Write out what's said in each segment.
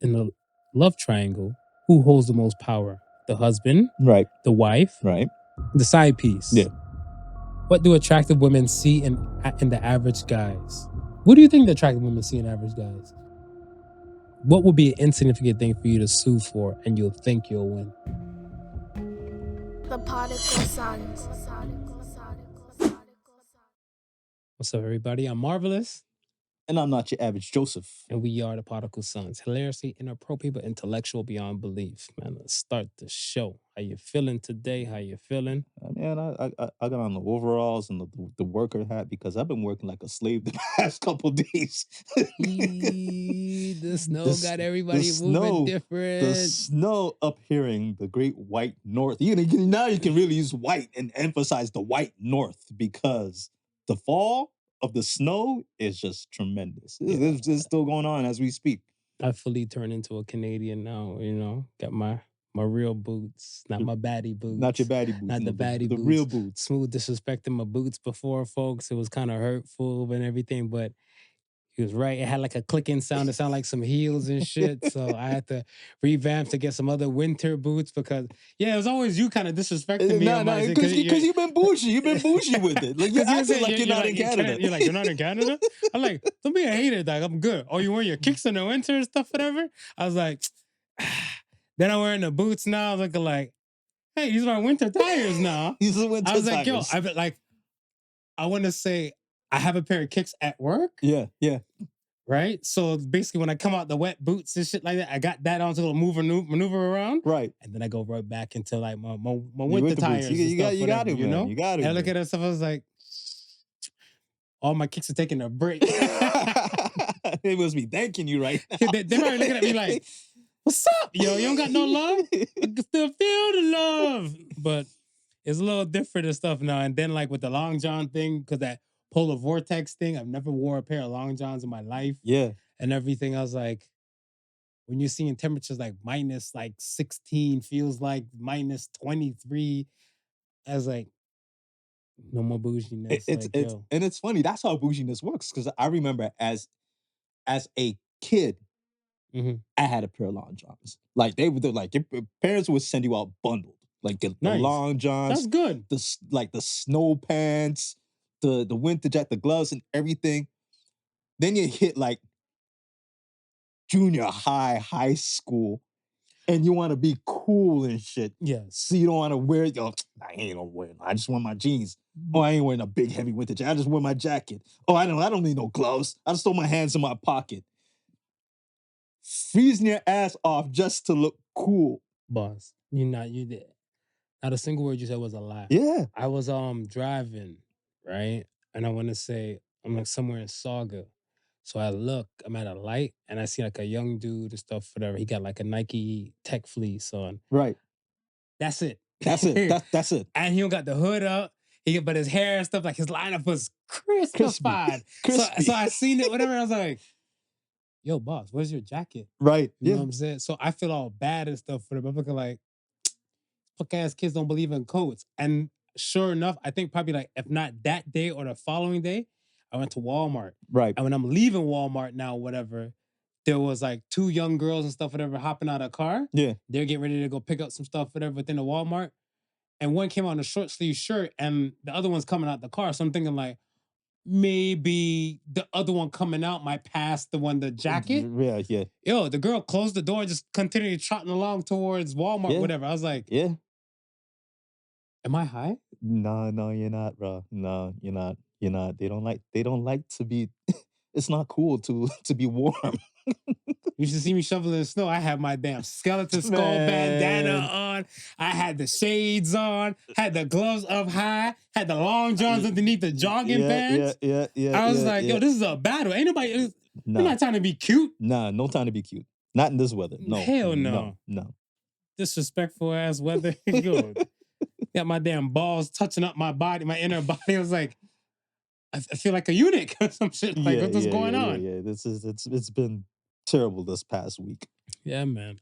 in a love triangle, who holds the most power? The husband, Right. the wife, Right. the side piece. Yeah. What do attractive women see in the average guys? What do you think the attractive women see in average guys? What would be an insignificant thing for you to sue for and you'll think you'll win? The Podical Sons. What's up, everybody? I'm Marvelous. And I'm not your average Joseph. And we are the Podical Sons. Hilariously inappropriate, but intellectual beyond belief. Man, let's start the show. How you feeling today? How you feeling? Man, I got on the overalls and the worker hat because I've been working like a slave the past couple days. The snow got everybody moving different. The snow up here in the great white north. Now you can really use white and emphasize the white north because the fall of the snow is just tremendous. It's still going on as we speak. I fully turned into a Canadian now, got my real boots, not my baddie boots. Not your baddie boots. Not the baddie boots. The real boots. Smooth disrespecting my boots before, folks. It was kind of hurtful and everything, but he was right. It had like a clicking sound. It sounded like some heels and shit. So I had to revamp to get some other winter boots because, it was always you kind of disrespecting me. Because you've been bougie. You've been bougie with it. Like, you're acting like you're not in Canada. You're like, you're not in Canada? I'm like, don't be a hater, dog. I'm good. Oh, you wearing your kicks in the winter and stuff, whatever? I was like, then I'm wearing the boots now. I was looking like, hey, these are my winter tires now. These are winter tires. I was like, I want to say, I have a pair of kicks at work. Yeah. Right? So basically when I come out the wet boots and shit like that, I got that on to maneuver around. Right. And then I go right back into like my winter tires. You got it, man. You got it. And I look at that stuff, I was like, all my kicks are taking a break. They must be thanking you right now. They're probably looking at me like, what's up, yo? You don't got no love? I can still feel the love. But it's a little different and stuff now. And then like with the long john thing, because that polar vortex thing, I've never wore a pair of long johns in my life. Yeah. And everything, I was like, when you're seeing temperatures like minus like 16, feels like minus 23, I was like, no more bouginess. And it's funny. That's how bouginess works. Because I remember as a kid, I had a pair of long johns. Like they would like your parents would send you out bundled. Like the long johns. That's good. The snow pants, the winter jacket, the gloves and everything. Then you hit like junior high school, and you want to be cool and shit. Yes. So you don't want to wear, I ain't gonna wear it. I just want my jeans. Oh, I ain't wearing a big heavy winter jacket. I just wear my jacket. Oh, I don't need no gloves. I just throw my hands in my pocket. Freezing your ass off just to look cool. Boss, you did. Not a single word you said was a lie. Yeah. I was driving, right? And I want to say I'm like somewhere in Saga. So I'm at a light and I see like a young dude and stuff, whatever. He got like a Nike Tech fleece on. Right. That's it. That's it. That's it. And he don't got the hood up. But his hair and stuff, like his lineup was crispified. Crispy. So I seen it, whatever. I was like, yo, boss, where's your jacket? Right. You know what I'm saying? So I feel all bad and stuff for them. I'm looking like, fuck ass kids don't believe in coats. And sure enough, I think probably like, if not that day or the following day, I went to Walmart. Right. And when I'm leaving Walmart now, whatever, there was like two young girls and stuff, whatever, hopping out of a car. Yeah. They're getting ready to go pick up some stuff, whatever, within the Walmart. And one came on a short sleeve shirt and the other one's coming out the car. So I'm thinking like, maybe the other one coming out might pass the jacket. Yeah. Yo, the girl closed the door and just continued trotting along towards Walmart, whatever. I was like, yeah. Am I high? No, you're not, bro. No, you're not. You're not. They don't like to be, it's not cool to be warm. You should see me shoveling snow. I had my damn skeleton skull bandana on. I had the shades on. Had the gloves up high. Had the long johns underneath the jogging pants. Yeah. I was like, yo, this is a battle. Ain't nobody. You're not trying to be cute. Nah, no time to be cute. Not in this weather. No. Hell no. No. Disrespectful ass weather. Yo, got my damn balls touching up my body, my inner body. I was like, I feel like a eunuch or some shit. Like, what's going on? Yeah. It's been terrible this past week. Yeah, man.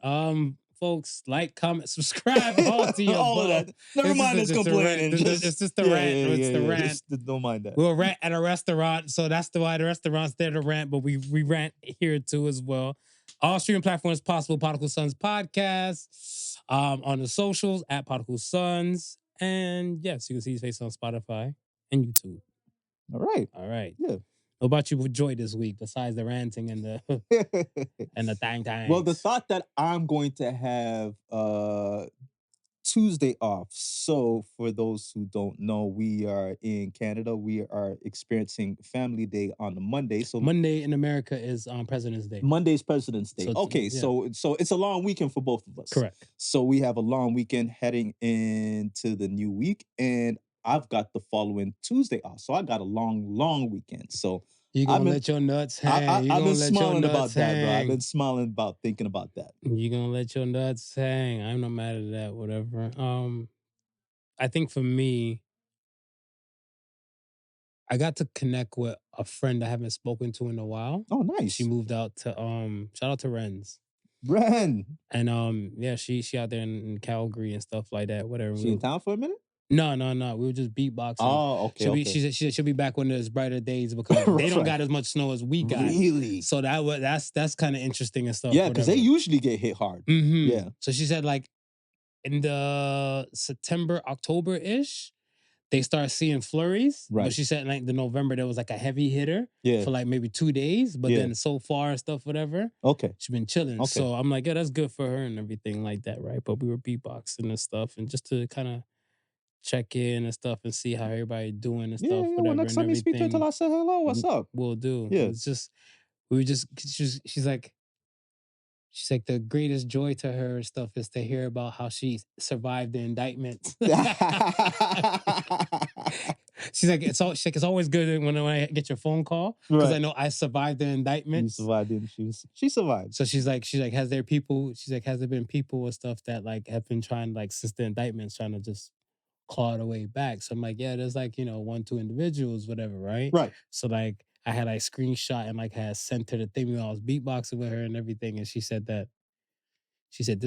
Folks, like, comment, subscribe, all to your all of that. Never mind us complaining. It's just the rant. It's the rant. Just don't mind that. We'll rant at a restaurant, so that's why the restaurant's there to rant, but we rant here too as well. All streaming platforms possible. Podical Sons Podcast. On the socials at Podical Sons. And yes, you can see his face on Spotify and YouTube. All right. All right. Yeah. What about you with Joy this week, besides the ranting and the and the tang. Well, the thought that I'm going to have Tuesday off. So for those who don't know, we are in Canada. We are experiencing Family Day on the Monday. So Monday in America is President's Day. Monday's President's Day. So okay, yeah. so it's a long weekend for both of us. Correct. So we have a long weekend heading into the new week, and I've got the following Tuesday off. So I got a long weekend. So You're gonna let your nuts hang. I've been smiling about that, bro. I've hang. been smiling about thinking about that. You're gonna let your nuts hang. I'm not mad at that, whatever. I think for me, I got to connect with a friend I haven't spoken to in a while. Oh, nice. She moved out to shout out to Renz. Ren. And yeah, she out there in Calgary and stuff like that. Whatever. She in town for a minute? No. We were just beatboxing. Oh, okay. She said she'll be back when there's brighter days because they don't got as much snow as we got. Really? So that's kind of interesting and stuff. Yeah, because they usually get hit hard. Mm-hmm. Yeah. So she said like in the September, October-ish, they start seeing flurries. Right. But she said like the November there was like a heavy hitter for like maybe 2 days. But then so far stuff, whatever. Okay. She's been chilling. Okay. So I'm like, yeah, that's good for her and everything like that, right? But we were beatboxing and stuff and just to kind of check in and stuff and see how everybody doing and stuff. Yeah, whatever, well, next time you speak to her, tell her I said hello. What's up? We'll do. Yeah. It's just she's like the greatest joy to her and stuff is to hear about how she survived the indictments. She's like, it's always good when I get your phone call because I know I survived the indictments. You survived it. She survived. So she's like, has there been people or stuff that like have been trying like since the indictments trying to just claw the way back? So I'm like, yeah, there's like 1-2 individuals, whatever, right? Right. So like I had like screenshot and like had sent her the thing when I was beatboxing with her and everything, and she said this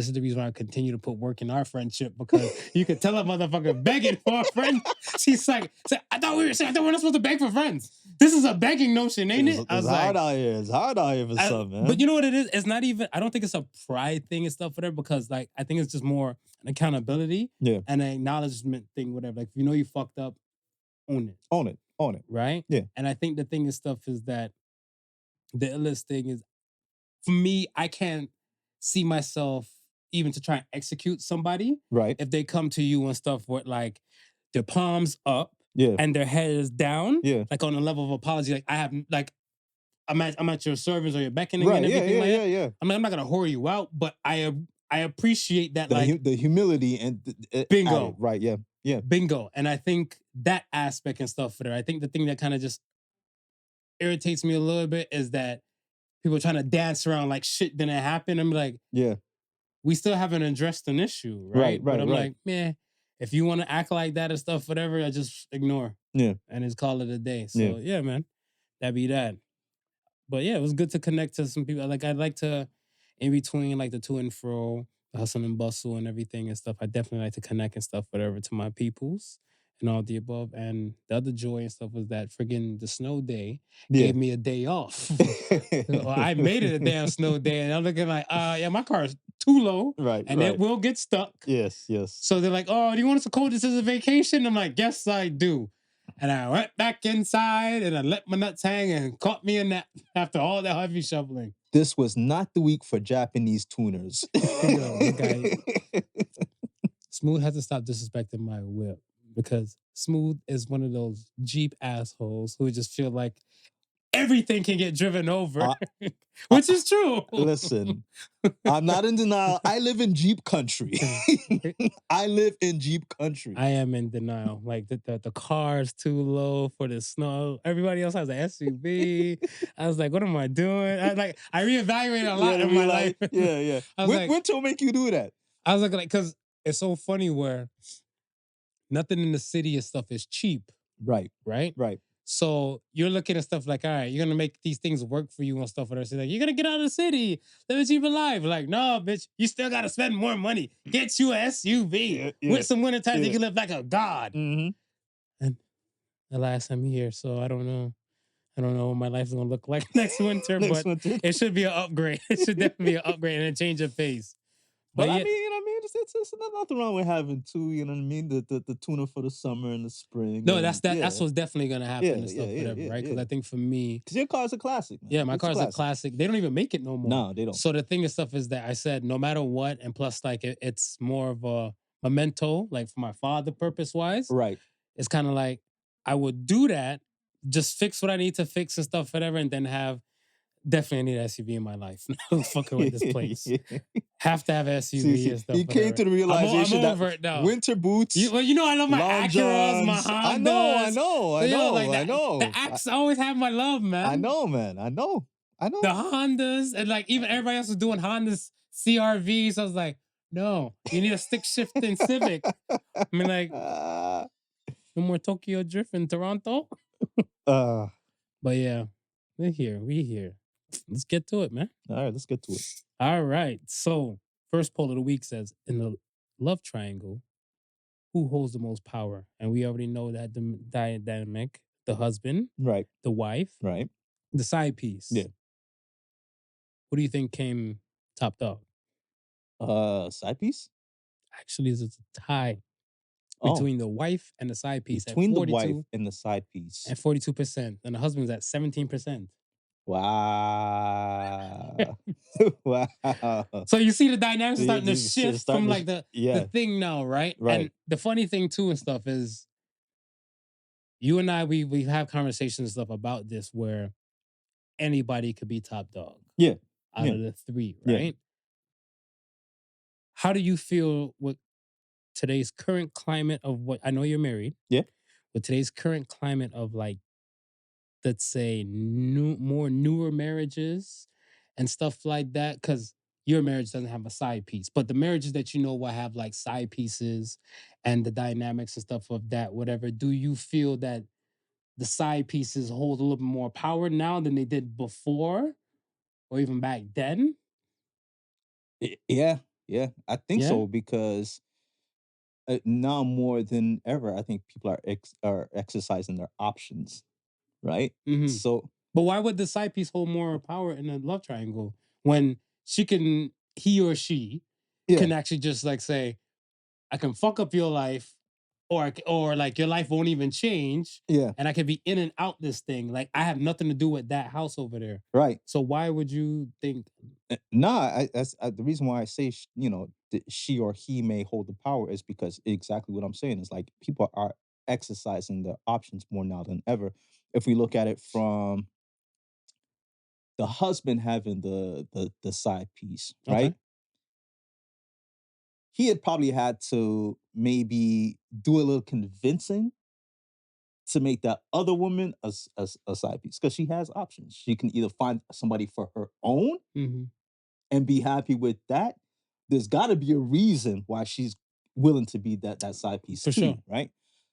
is the reason why I continue to put work in our friendship because you could tell a motherfucker begging for a friend. She's like, I thought we're not supposed to beg for friends. This is a begging notion, ain't it? It's hard out here. It's hard out here for some, man. But you know what it is? It's not even, I don't think it's a pride thing and stuff, whatever, because like, I think it's just more an accountability and an acknowledgement thing, whatever. Like, if you know you fucked up, own it. Own it. Right? Yeah. And I think the thing is stuff is that the illest thing is, for me, I can't see myself even to try and execute somebody. Right. If they come to you and stuff with like their palms up and their head is down, like on a level of apology, like I have like I'm at your service or your beckoning and everything like that. Yeah. I mean, I'm not gonna whore you out, but I appreciate that the humility and bingo. Right, yeah. Bingo. And I think that aspect and stuff for there. I think the thing that kind of just irritates me a little bit is that people are trying to dance around like shit didn't happen. I'm like, we still haven't addressed an issue, right? But I'm like, man, if you want to act like that and stuff, whatever, I just ignore. Yeah. And just call it a day. So yeah, man, that'd be that. But yeah, it was good to connect to some people. Like I'd like to, in between like the to and fro, the hustle and bustle and everything and stuff, I definitely like to connect and stuff, whatever, to my peoples and all the above. And the other joy and stuff was that friggin' the snow day gave me a day off. Well, I made it a damn snow day, and I'm looking like, my car is too low, and it will get stuck. Yes. So they're like, oh, do you want us to call this as a vacation? I'm like, yes, I do. And I went back inside and I let my nuts hang and caught me a nap after all that heavy shoveling. This was not the week for Japanese tuners. Smooth has to stop disrespecting my whip because Smooth is one of those Jeep assholes who just feel like everything can get driven over, which is true. Listen, I'm not in denial. I live in Jeep country. I am in denial. Like the car's too low for the snow. Everybody else has an SUV. I was like, what am I doing? I reevaluated a lot in my life. Yeah. Winter will make you do that. I was like, because it's so funny where nothing in the city and stuff is cheap. Right. So you're looking at stuff like, all right, you're going to make these things work for you and stuff. And like, you're going to get out of the city, live a cheaper life. Like, no, bitch, you still got to spend more money. Get you an SUV. With some winter time, you can live like a god. Mm-hmm. And the last time here, so I don't know. I don't know what my life's gonna look like next winter, Next but winter. it should be an upgrade. It should definitely be an upgrade and a change of pace. But But I yeah, mean, you know what I mean? It's nothing wrong with having two, you know what I mean? The tuna for the summer and the spring. no, And that's what's definitely gonna happen and stuff, whatever, right? Because Yeah. I think for me, Because your car's a classic, man. yeah, my It's a car's a classic. classic. They don't even make it no more. No, they don't. So the thing and stuff is that I said no matter what, and plus like it's more of a memento, like for my father purpose wise. Right. It's kind of like I would do that, just fix what I need to fix and stuff, whatever, and then have definitely need an SUV in my life. No fucking with this place. Have to have an SUV and stuff. He came to the realization I'm over that it now. winter boots. Well, you know I love my long Acuras, my johns. Hondas. I know. The Acs always have my love, man. I know, man. I know. The Hondas and like even everybody else was doing Hondas CRVs. So I was like, no, you need a stick shifting Civic. I mean, like, no more Tokyo Drift in Toronto. But yeah, we here. Let's get to it, man. All right, let's get to it. All right. So, first poll of the week says in the love triangle, who holds the most power? And we already know that the dynamic, the husband, Right. the wife, Right. the side piece. Yeah. What do you think came top dog? Side piece? Actually, it's a tie between the wife and the side piece. Between at the wife 42 and the side piece. at 42%. And the husband's at 17%. Wow. Wow. So you see the dynamics starting to It's shift starting from to like the yeah. thing now, right? Right. And the funny thing too and stuff is you and I, we have conversations and stuff about this where anybody could be top dog. Yeah. Out Yeah. of the three, Yeah. right? How do you feel with today's current climate of what I know you're married? Yeah. With today's current climate of like, let's say more newer marriages and stuff like that, because your marriage doesn't have a side piece, but the marriages that you know will have like side pieces and the dynamics and stuff of that, whatever. Do you feel that the side pieces hold a little bit more power now than they did before, or even back then? Yeah. Yeah. I think Yeah? so because now more than ever, I think people are exercising their options, right? Mhm. So But why would the side piece hold more power in a love triangle when he or she can yeah, actually just like say, I can fuck up your life, or like your life won't even change, yeah, and I can be in and out this thing. Like I have nothing to do with that house over there. right. So why would you think? Nah, that's the reason why I say she or he may hold the power is because exactly what I'm saying is like people are exercising their options more now than ever. If we look at it from the husband having the side piece, right? Okay. He had probably had to maybe do a little convincing to make that other woman a side piece because she has options. She can either find somebody for her own Mm-hmm. and be happy with that. There's got to be a reason why she's willing to be that side piece For too, sure. right?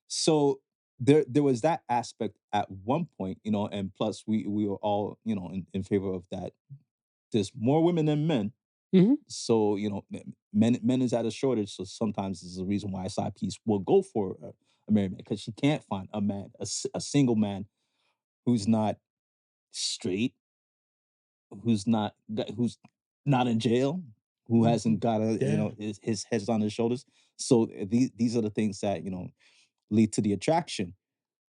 So there was that aspect at one point, you know, and plus we were all, you know, in favor of that. There's more women than men. Mm-hmm. So, you know, men is at a shortage. So sometimes this is a reason why a side piece will go for a married man because she can't find a man, a single man who's not straight, who's not in jail, who hasn't got a you Yeah. know his head's on his shoulders. So these are the things that you know lead to the attraction.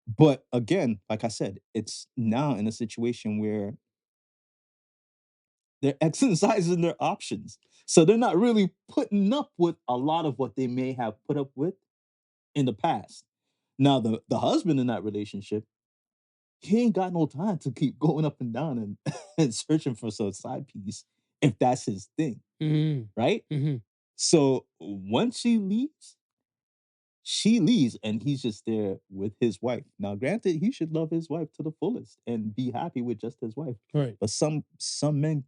But again, like I said, it's now in a situation where they're exercising their options. So they're not really putting up with a lot of what they may have put up with in the past. Now, the husband in that relationship, he ain't got no time to keep going up and down and, and searching for some side piece if that's his thing, Mm-hmm. right? Mm-hmm. So once she leaves and he's just there with his wife. Now, granted, he should love his wife to the fullest and be happy with just his wife. Right. But some men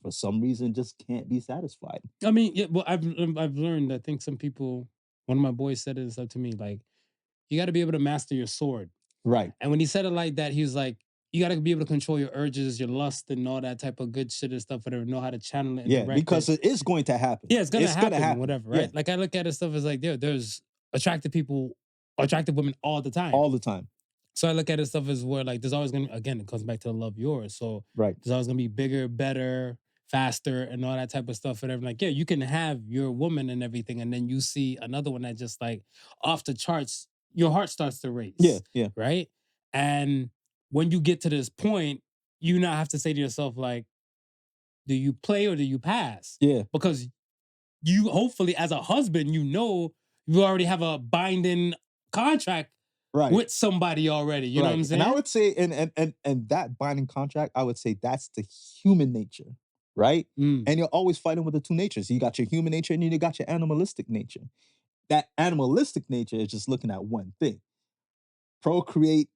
for some reason just can't be satisfied. I mean, yeah. Well, I've learned. I think some people. One of my boys said it up to me, like, you got to be able to master your sword. Right. And when he said it like that, he was like, you got to be able to control your urges, your lust, and all that type of good shit and stuff, whatever. Know how to channel it and Yeah, direct because it. it is going to happen. Yeah, it's gonna happen, whatever, right? Yeah. Like I look at it stuff as like, there's attractive people, attractive women all the time. All the time. So I look at it stuff as where like there's always gonna again it comes back to the love yours. So Right. there's always gonna be bigger, better, faster, and all that type of stuff. Whatever. Like, yeah, you can have your woman and everything, and then you see another one that just like off the charts, your heart starts to race. Yeah. Yeah. Right. And when you get to this point, you now have to say to yourself, like, do you play or do you pass? Yeah. Because you hopefully as a husband, you know you already have a binding contract Right. with somebody already. You know what I'm saying? And I would say, and that binding contract, I would say that's the human nature, right? Mm. And you're always fighting with the two natures. You got your human nature and you got your animalistic nature. That animalistic nature is just looking at one thing: procreate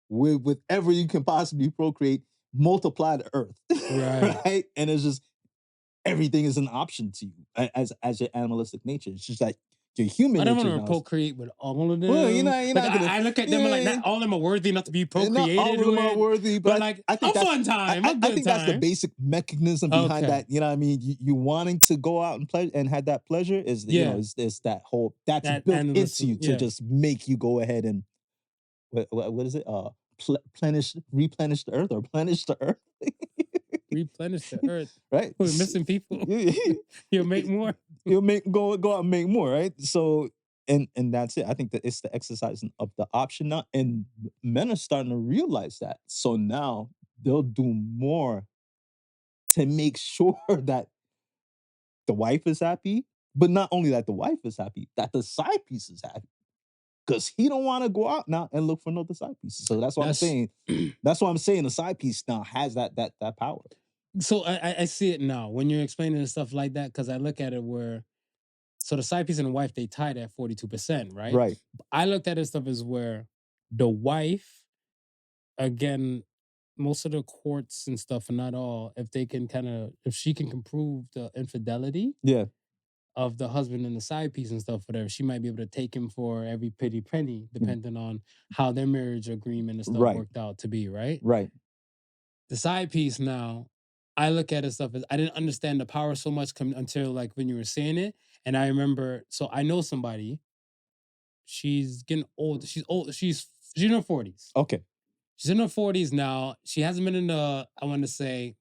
with whatever you can possibly procreate, multiply the earth, Right. right? And it's just everything is an option to you as your animalistic nature. It's just like your human I don't nature want to now. procreate with all of them. Well, you're like, not gonna. I look at them and like Yeah, not all of them are worthy enough to be not procreated all of them are with. worthy, But but like I think a that's fun time, a I good think that's the time. basic mechanism behind Okay. that. You know what I mean? You wanting to go out and have that pleasure is you know Yeah. is that whole that's That built into animalistic, you to yeah. just make you go ahead and what is it? Replenish the earth or plenish the earth, Replenish the earth. right? We're missing people. You'll make more. You'll go out and make more, right? So and that's it. I think that it's the exercising of the option now, and men are starting to realize that. So now they'll do more to make sure that the wife is happy, but not only that the wife is happy, that the side piece is happy. Because he don't want to go out now and look for another side piece. So that's what I'm saying. That's what I'm saying. The side piece now has that power. So I see it now when you're explaining stuff like that because I look at it where so the side piece and the wife they tied at 42%, right? Right. I looked at it stuff as where the wife again most of the courts and stuff and not all if they can kind of if she can prove the infidelity Yeah. of the husband and the side piece and stuff whatever she might be able to take him for every pretty penny depending on how their marriage agreement and stuff Right. worked out to be right Right. the side piece now I look at it stuff as I didn't understand the power so much until like when you were saying it and I remember so I know somebody she's getting old she's in her 40s. Okay. She's in her 40s now. She hasn't been in I want to say,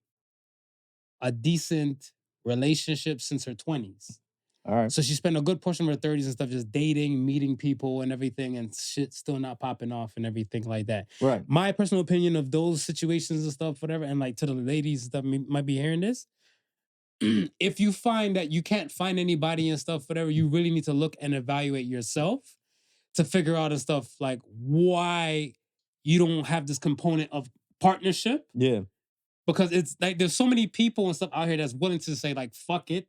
a decent relationship since her 20s. All right. So she spent a good portion of her 30s and stuff just dating, meeting people and everything, and shit still not popping off and everything like that. Right. My personal opinion of those situations and stuff, whatever, and like to the ladies that might be hearing this, if you find that you can't find anybody and stuff, whatever, you really need to look and evaluate yourself to figure out and stuff like why you don't have this component of partnership. Yeah. Because it's like there's so many people and stuff out here that's willing to say like fuck it,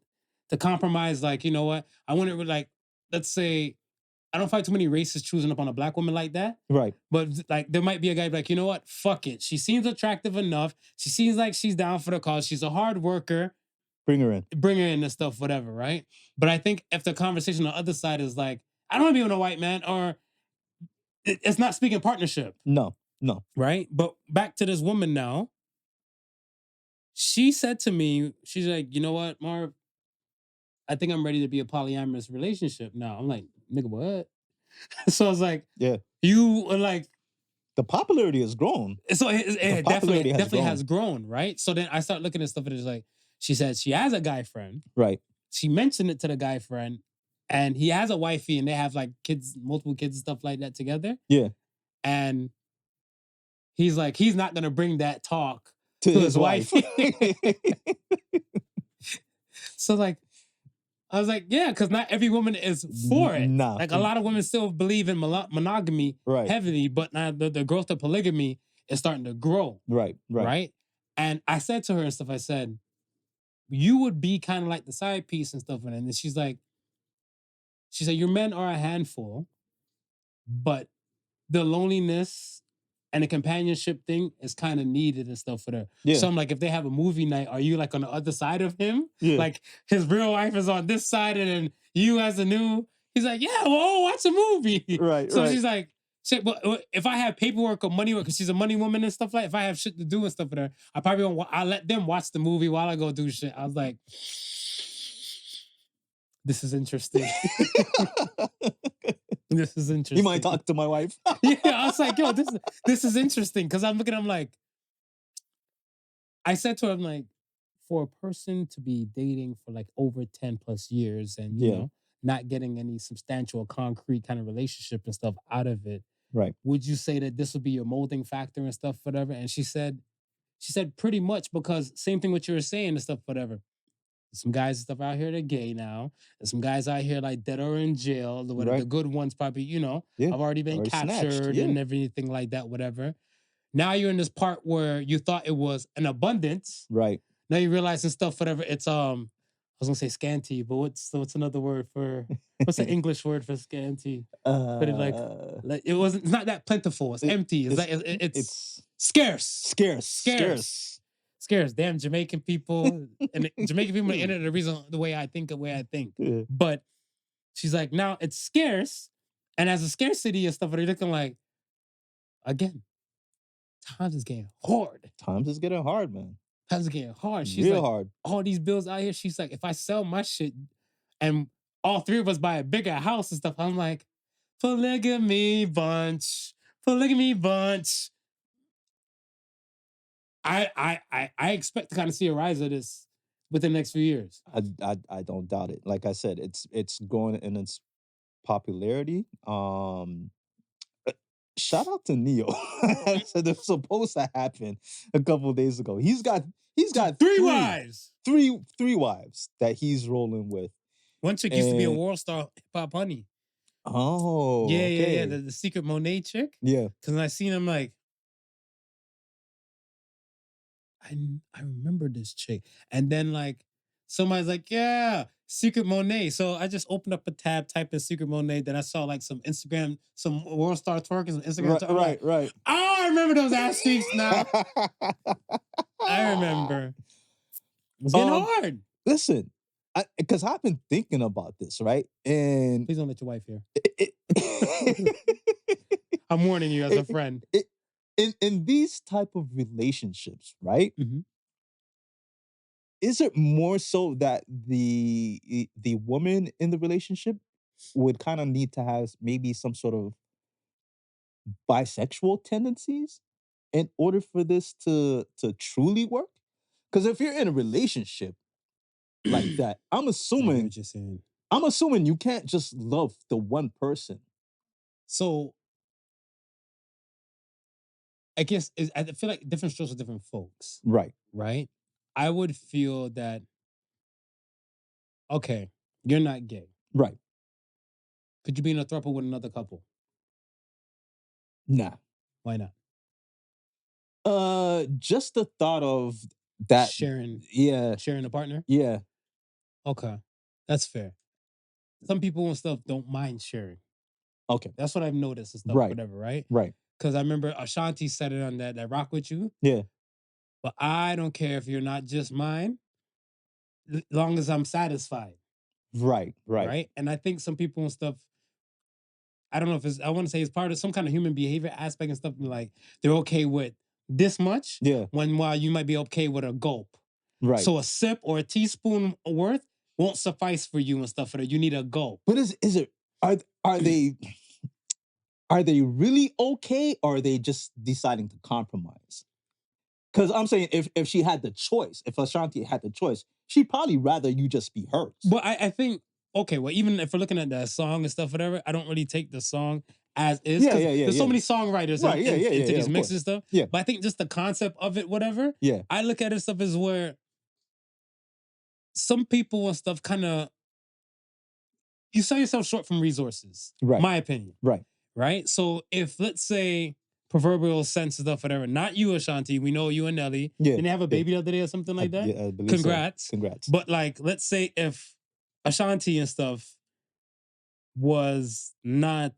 to compromise. Like you know what, I want to like let's say I don't find too many racists choosing up on a black woman like that. Right. But like there might be a guy like you know what, fuck it. She seems attractive enough. She seems like she's down for the cause. She's a hard worker. Bring her in. Bring her in and stuff, whatever. Right. But I think if the conversation on the other side is like I don't want to be with a white man or it's not speaking partnership. No. No. Right. But back to this woman now. She said to me, she's like, you know what, Marv? I think I'm ready to be a polyamorous relationship now. I'm like, nigga, what? So I was like, Yeah. you are like, the popularity has grown. So it definitely has grown, right? So then I start looking at stuff and it's like, she said she has a guy friend. Right. She mentioned it to the guy friend, and he has a wifey, and they have like kids, multiple kids and stuff like that together. Yeah. And he's like, he's not gonna bring that talk to his wife. So like, I was like, yeah, because not every woman is for it. Nah. Like a lot of women still believe in monogamy heavily, but now the growth of polygamy is starting to grow. Right. And I said to her and stuff, I said, you would be kind of like the side piece and stuff. And she's like, your men are a handful, but the loneliness and the companionship thing is kind of needed and stuff for her. Yeah. So I'm like, if they have a movie night, are you like on the other side of him? Yeah. Like his real wife is on this side and then you as a new, he's like, yeah, well, watch a movie. Right. So she's like, shit, but if I have paperwork or money work, because she's a money woman and stuff like, if I have shit to do and stuff with her, I probably won't, I'll let them watch the movie while I go do shit. I was like, this is interesting. This is interesting. You might talk to my wife. Yeah, I was like, yo, this is interesting because I'm looking. I'm like, I said to her, I'm like, for a person to be dating for like over 10 plus years and you Yeah. know not getting any substantial, concrete kind of relationship and stuff out of it, Right. would you say that this would be your molding factor and stuff, whatever? And she said pretty much because same thing what you were saying and stuff, whatever. Some guys and stuff out here that are gay now, and some guys out here like that are in jail. The whatever Right. the good ones probably, you know, Yeah. have already been Already snatched, captured yeah. and everything like that, whatever. Now you're in this part where you thought it was an abundance. Right. Now you realize and stuff, whatever. It's I was gonna say scanty, but what's another word for what's the English word for scanty? But it like it wasn't. It's not that plentiful. It's empty. It's scarce. Scarce. Damn Jamaican people and Jamaican people in it. The way I think. Yeah. But she's like, now it's scarce, and as a scarcity and stuff, they're looking like again. Times is getting hard. Times is getting hard, man. Times is getting hard. She's Real like, hard. all these bills out here. She's like, if I sell my shit and all three of us buy a bigger house and stuff, I'm like, polygamy bunch. I expect to kind of see a rise of this within the next few years. I don't doubt it. Like I said, it's growing in its popularity. Shout out to Neo. So it was supposed to happen a couple of days ago. He's got three wives. Three wives that he's rolling with. One chick used to be a world star hip hop honey. Oh, yeah, okay. yeah. The secret Monet chick. Yeah. Because I seen him like, I remember this chick. And then like somebody's like, yeah, Secret Monet. So I just opened up a tab, typed in Secret Monet. Then I saw like some Instagram, some World Star twerking, some Instagram. Right. Oh, I remember those ass cheeks now. I remember. It's getting hard. Listen, because I've been thinking about this, right? And please don't let your wife hear. I'm warning you as a friend. In these type of relationships, right? Mm-hmm. Is it more so that the woman in the relationship would kind of need to have maybe some sort of bisexual tendencies in order for this to truly work? Because if you're in a relationship like that, I'm assuming you can't just love the one person. So I guess I feel like different strokes for different folks. Right. Right? I would feel that, okay, you're not gay. Right. Could you be in a throuple with another couple? Nah. Why not? Just the thought of that sharing a partner? Yeah. Okay. That's fair. Some people and stuff don't mind sharing. Okay. That's what I've noticed and stuff, whatever, right? Right. Because I remember Ashanti said it on that Rock With You. Yeah. But I don't care if you're not just mine, long as I'm satisfied. Right. And I think some people and stuff, I don't know if I want to say it's part of some kind of human behavior aspect and stuff, like they're okay with this much, while you might be okay with a gulp. Right. So a sip or a teaspoon worth won't suffice for you and stuff. You need a gulp. But is it are they really okay, or are they just deciding to compromise? Because I'm saying if she had the choice, if Ashanti had the choice, she'd probably rather you just be hers. But I think, okay, well, even if we're looking at the song and stuff, whatever, I don't really take the song as is. Yeah. There's so many songwriters into these mixes and stuff. Yeah. But I think just the concept of it, whatever. Yeah. I look at it stuff as where some people and stuff kind of, you sell yourself short from resources. Right. My opinion. Right. So if, let's say, proverbial sense of stuff, whatever, not you, Ashanti, we know you and Nelly. Yeah. Didn't they have a baby the other day or something like that? Yeah, I believe Congrats. so. Congrats. But like, let's say if Ashanti and stuff was not,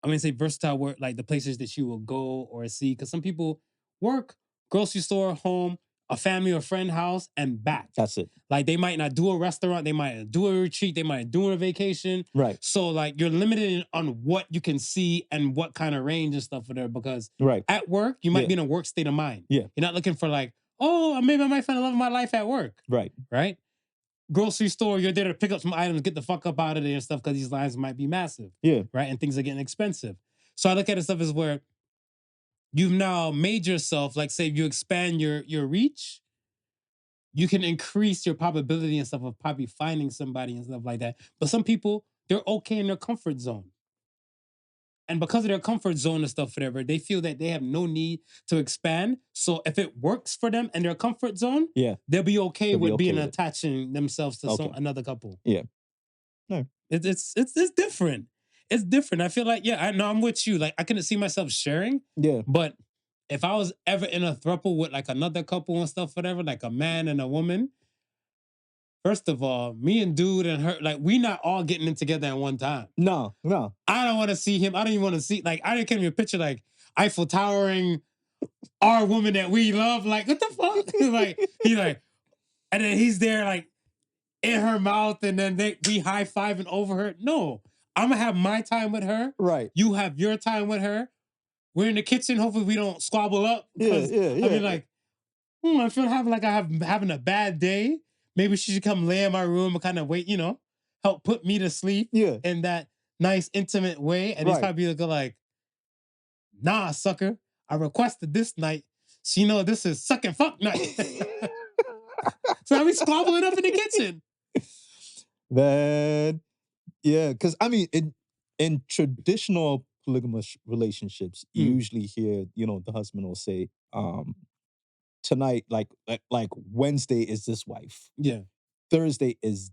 I'm gonna say versatile work, like the places that you will go or see, because some people work, grocery store, home, a family or friend house, and back. That's it. Like they might not do a restaurant, they might do a retreat, they might do a vacation. Right. So like you're limited on what you can see and what kind of range and stuff for there, because at work, you might be in a work state of mind. Yeah. You're not looking for like, oh, maybe I might find the love of my life at work. Right. grocery store, you're there to pick up some items, get the fuck up out of there and stuff because these lines might be massive. Yeah. Right. And things are getting expensive. So I look at it stuff as where you've now made yourself, like say you expand your reach, you can increase your probability and stuff of probably finding somebody and stuff like that. But some people, they're okay in their comfort zone. And because of their comfort zone and stuff, whatever, they feel that they have no need to expand. So if it works for them and their comfort zone, Yeah. they'll be okay They'll be with okay being with it. attaching themselves to Okay. another couple. Yeah. No. It's different. It's different. I feel like, yeah, I know I'm with you. Like I couldn't see myself sharing, Yeah. but if I was ever in a throuple with like another couple and stuff, whatever, like a man and a woman, first of all, me and dude and her, like we not all getting in together at one time. No. I don't want to see him. I don't even want to see, like, I didn't even picture like Eiffel Towering our woman that we love. Like, what the fuck? Like, he like, and then he's there like in her mouth and then we high-fiving over her. No, I'm gonna have my time with her. Right. You have your time with her. We're in the kitchen. Hopefully we don't squabble up. Yeah. I mean, like, I feel having a bad day. Maybe she should come lay in my room and kind of wait, help put me to sleep in that nice, intimate way. And he's Right. probably looking like, nah, sucker. I requested this night. So you know this is suck and fuck night. So we squabbling up in the kitchen. Man. Yeah, because I mean, in traditional polygamous relationships, you usually hear, the husband will say, tonight, like Wednesday is this wife. Yeah. Thursday is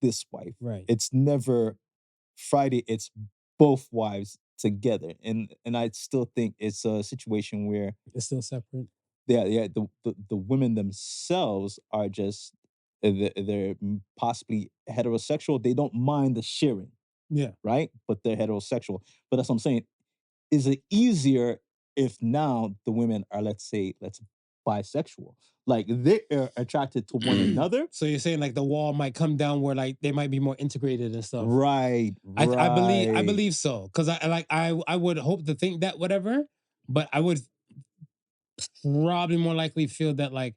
this wife. Right. It's never Friday, it's both wives together. And I still think it's a situation where It's still separate. the women themselves are just they're possibly heterosexual. They don't mind the sharing. Yeah. Right? But they're heterosexual. But that's what I'm saying. Is it easier if now the women are, let's bisexual? Like they're attracted to one another. So you're saying like the wall might come down where like they might be more integrated and stuff. Right. I believe so. Cause I would hope to think that whatever, but I would probably more likely feel that like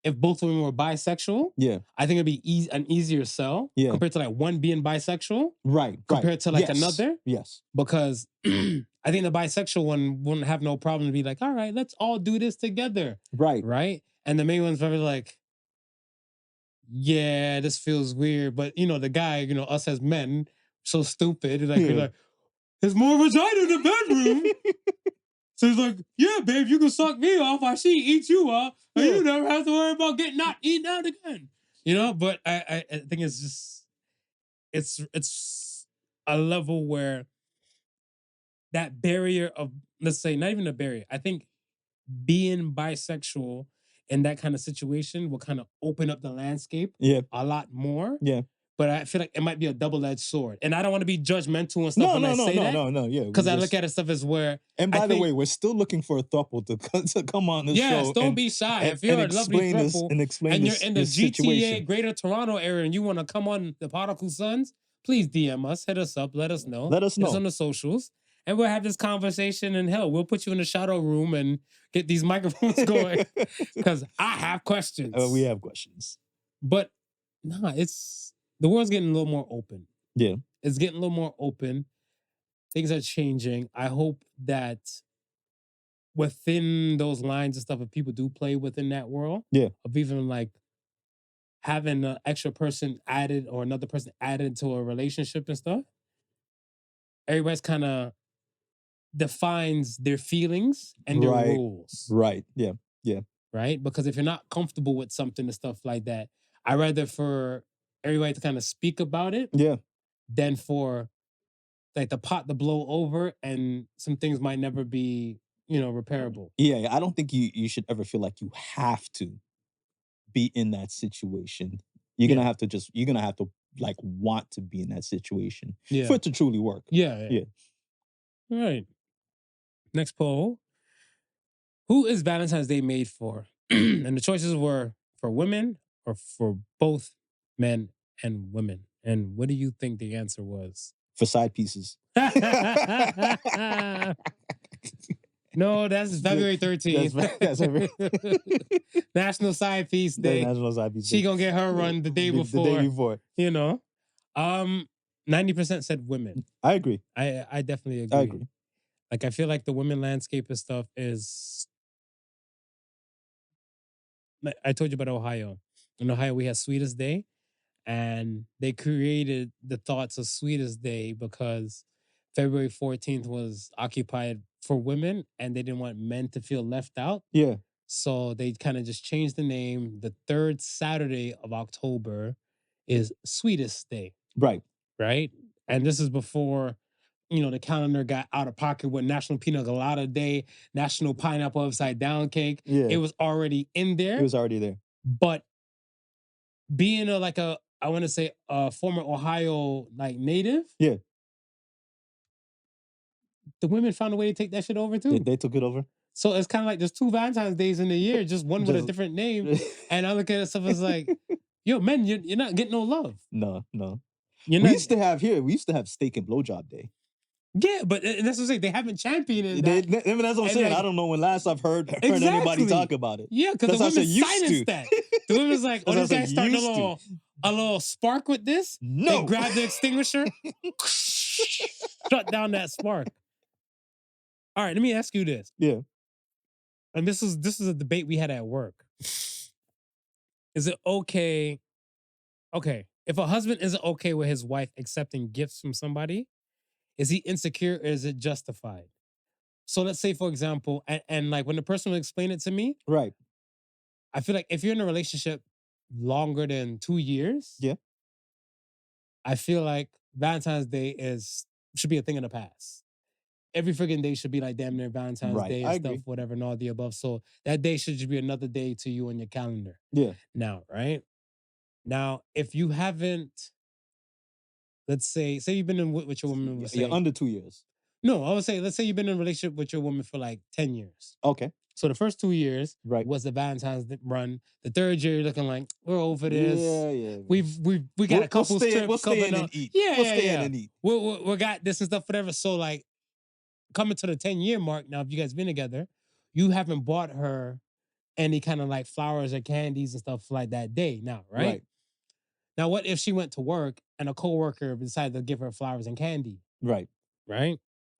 if both women were bisexual, I think it'd be an easier sell compared to like one being bisexual. Right. Compared to like another. Yes. Because I think the bisexual one wouldn't have no problem to be like, all right, let's all do this together. Right. Right. And the main one's probably like, yeah, this feels weird. But the guy, us as men, so stupid. Like, we're like, there's more vagina in the bedroom. So he's like, yeah, babe, you can suck me off while she eats you off. And you never have to worry about not eating out again. But I think it's just, it's a level where that barrier of, let's say, not even a barrier. I think being bisexual in that kind of situation will kind of open up the landscape a lot more. Yeah. But I feel like it might be a double-edged sword. And I don't want to be judgmental and stuff No, yeah. Because I look at it stuff as where... And by the way, we're still looking for a throuple to come on the show. Yes, don't be shy. If you're a lovely throuple and you're in the GTA, Greater Toronto area, and you want to come on the Podical Sons, please DM us, hit us up, let us know. It's on the socials. And we'll have this conversation, and hell, we'll put you in the shadow room and get these microphones going. Because I have questions. We have questions. But, the world's getting a little more open. Yeah. It's getting a little more open. Things are changing. I hope that within those lines and stuff, if people do play within that world, of even like having an extra person added or another person added to a relationship and stuff, everybody's kind of defines their feelings and their rules. Right. Yeah. Yeah. Right? Because if you're not comfortable with something and stuff like that, I'd rather for everybody to kind of speak about it than for like the pot to blow over and some things might never be, repairable. Yeah, I don't think you should ever feel like you have to be in that situation. You're gonna have to like want to be in that situation for it to truly work. Yeah. All right. Next poll. Who is Valentine's Day made for? And the choices were for women or for both men and women. And what do you think the answer was? For side pieces. No, that's February 13th. That's National Side Piece the Day. National Side Piece She Day. gonna get her run the day The day before. before. You know, 90% said women. I agree. I definitely agree. I agree. Like I feel like the women landscape and stuff is. I told you about Ohio. In Ohio, we had Sweetest Day, and they created the thoughts of Sweetest Day because February 14th was occupied for women, and they didn't want men to feel left out. Yeah. So they kind of just changed the name. The third Saturday of October is Sweetest Day, Right. right? And this is before, the calendar got out of pocket with National Pina Colada Day, National Pineapple Upside Down Cake. Yeah. It was already in there. It was already there. But being I want to say a former Ohio native, Yeah. the women found a way to take that shit over too. They took it over. So it's kind of like there's 2 Valentine's Days in the year, just one with a different name. And I look at stuff as like, yo, men, you're not getting no love. No. We used to have steak and blowjob day. Yeah, but that's what I'm saying. They haven't championed that. That's what I'm saying. I don't know when last I've heard anybody talk about it. Yeah, because the women silenced that. The women's like, oh, this guy's starting a little spark with this. No. They grab the extinguisher, shut down that spark. All right, let me ask you this. Yeah. And this is a debate we had at work. Is it okay? Okay, if a husband isn't okay with his wife accepting gifts from somebody, is he insecure or is it justified? So let's say, for example, and like when the person will explain it to me, right? I feel like if you're in a relationship longer than 2 years, yeah, I feel like Valentine's Day should be a thing in the past. Every freaking day should be like damn near Valentine's Day and stuff, whatever, and all the above. So that day should just be another day to you on your calendar. Yeah. Now, right? Now, if you haven't, let's say you've been with your woman. You're under 2 years. No, I would say, let's say you've been in a relationship with your woman for like 10 years. Okay. So the first 2 years right. was the Valentine's run. The third year, you're looking like, we're over this. Yeah. We got a couple trips. We'll stay in and eat. Yeah, we'll stay in and eat. We got this and stuff, whatever. So like, coming to the 10-year mark now, if you guys been together, you haven't bought her any kind of like flowers or candies and stuff like that day now, right? Now, what if she went to work and a coworker decided to give her flowers and candy? Right.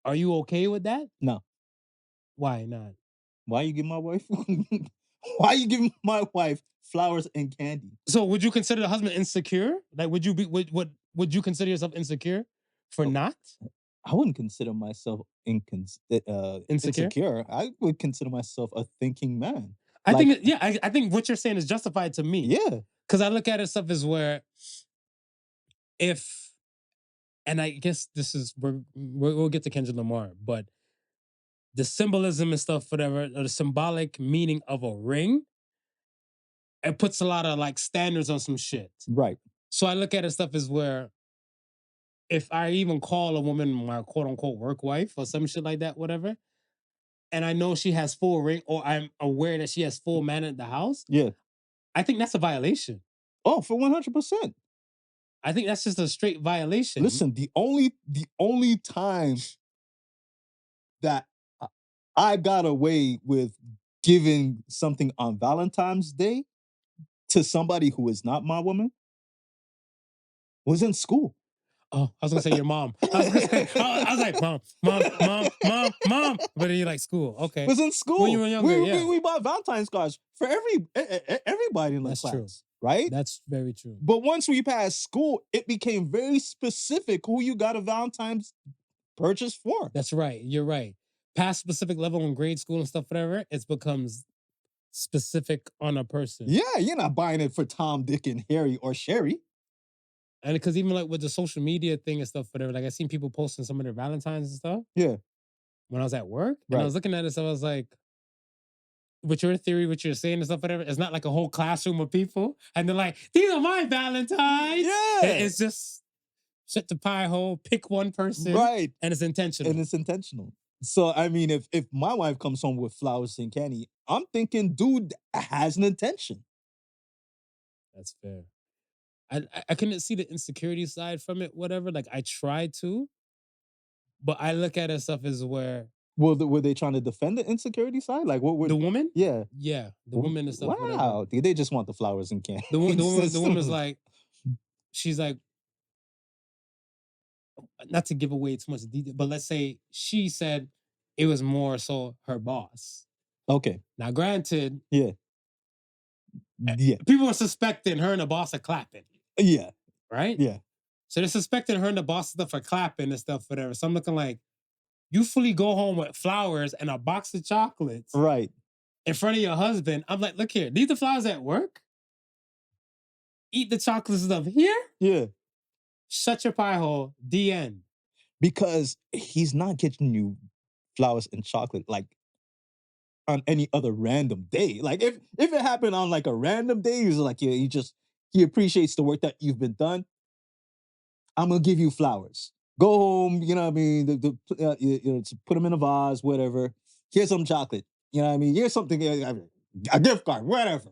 Are you okay with that? No. Why not? Why you give my wife? Why you giving my wife flowers and candy? So, would you consider the husband insecure? Like, would you consider yourself insecure for not? I wouldn't consider myself insecure. I would consider myself a thinking man. I think what you're saying is justified to me. Yeah. Because I look at it stuff as where and I guess this is, we'll get to Kendrick Lamar, but the symbolism and stuff, whatever, or the symbolic meaning of a ring, it puts a lot of like standards on some shit. Right. So I look at it stuff as where if I even call a woman my quote unquote work wife or some shit like that, whatever, and I know she has full ring or I'm aware that she has full man at the house, yeah, I think that's a violation. Oh, for 100%. I think that's just a straight violation. Listen, the only time that I got away with giving something on Valentine's Day to somebody who is not my woman was in school. Oh, I was gonna say your mom. I was like, mom. But then you're like, school. Okay. It was in school. When you were younger, we bought Valentine's cards for everybody in the class. True. Right? That's very true. But once we passed school, it became very specific who you got a Valentine's purchase for. That's right. You're right. Past specific level in grade school and stuff, whatever, it becomes specific on a person. Yeah, you're not buying it for Tom, Dick, and Harry or Sherry. And because even like with the social media thing and stuff, whatever, like I seen people posting some of their Valentines and stuff. Yeah. When I was at work, and I was looking at it, so I was like, with your theory, what you're saying and stuff, whatever, it's not like a whole classroom of people, and they're like, these are my Valentines. Yeah. It's just shut the pie hole, pick one person. Right. And it's intentional. So, I mean, if my wife comes home with flowers and candy, I'm thinking, dude has an intention. That's fair. I couldn't see the insecurity side from it, whatever. Like, I tried to, but I look at it stuff as where Were they trying to defend the insecurity side? Like what were The woman? Yeah. Yeah, the woman and stuff, whatever. Wow. They just want the flowers and candy. The woman's like, she's like, not to give away too much detail, but let's say she said it was more so her boss. Okay. Now, granted, Yeah. Yeah. people are suspecting her and the boss are clapping, Yeah. right? Yeah. So they're suspecting her and the boss stuff for clapping and stuff, whatever. So I'm looking like, you fully go home with flowers and a box of chocolates Right. in front of your husband. I'm like, look here, leave the flowers at work. Eat the chocolate stuff here. Yeah. Shut your pie hole. The end. Because he's not getting you flowers and chocolate like on any other random day. Like if it happened on like a random day, he's like, yeah, he appreciates the work that you've been done. I'm gonna give you flowers. Go home, you know what I mean? To put them in a vase, whatever. Here's some chocolate. You know what I mean? Here's something, a gift card, whatever.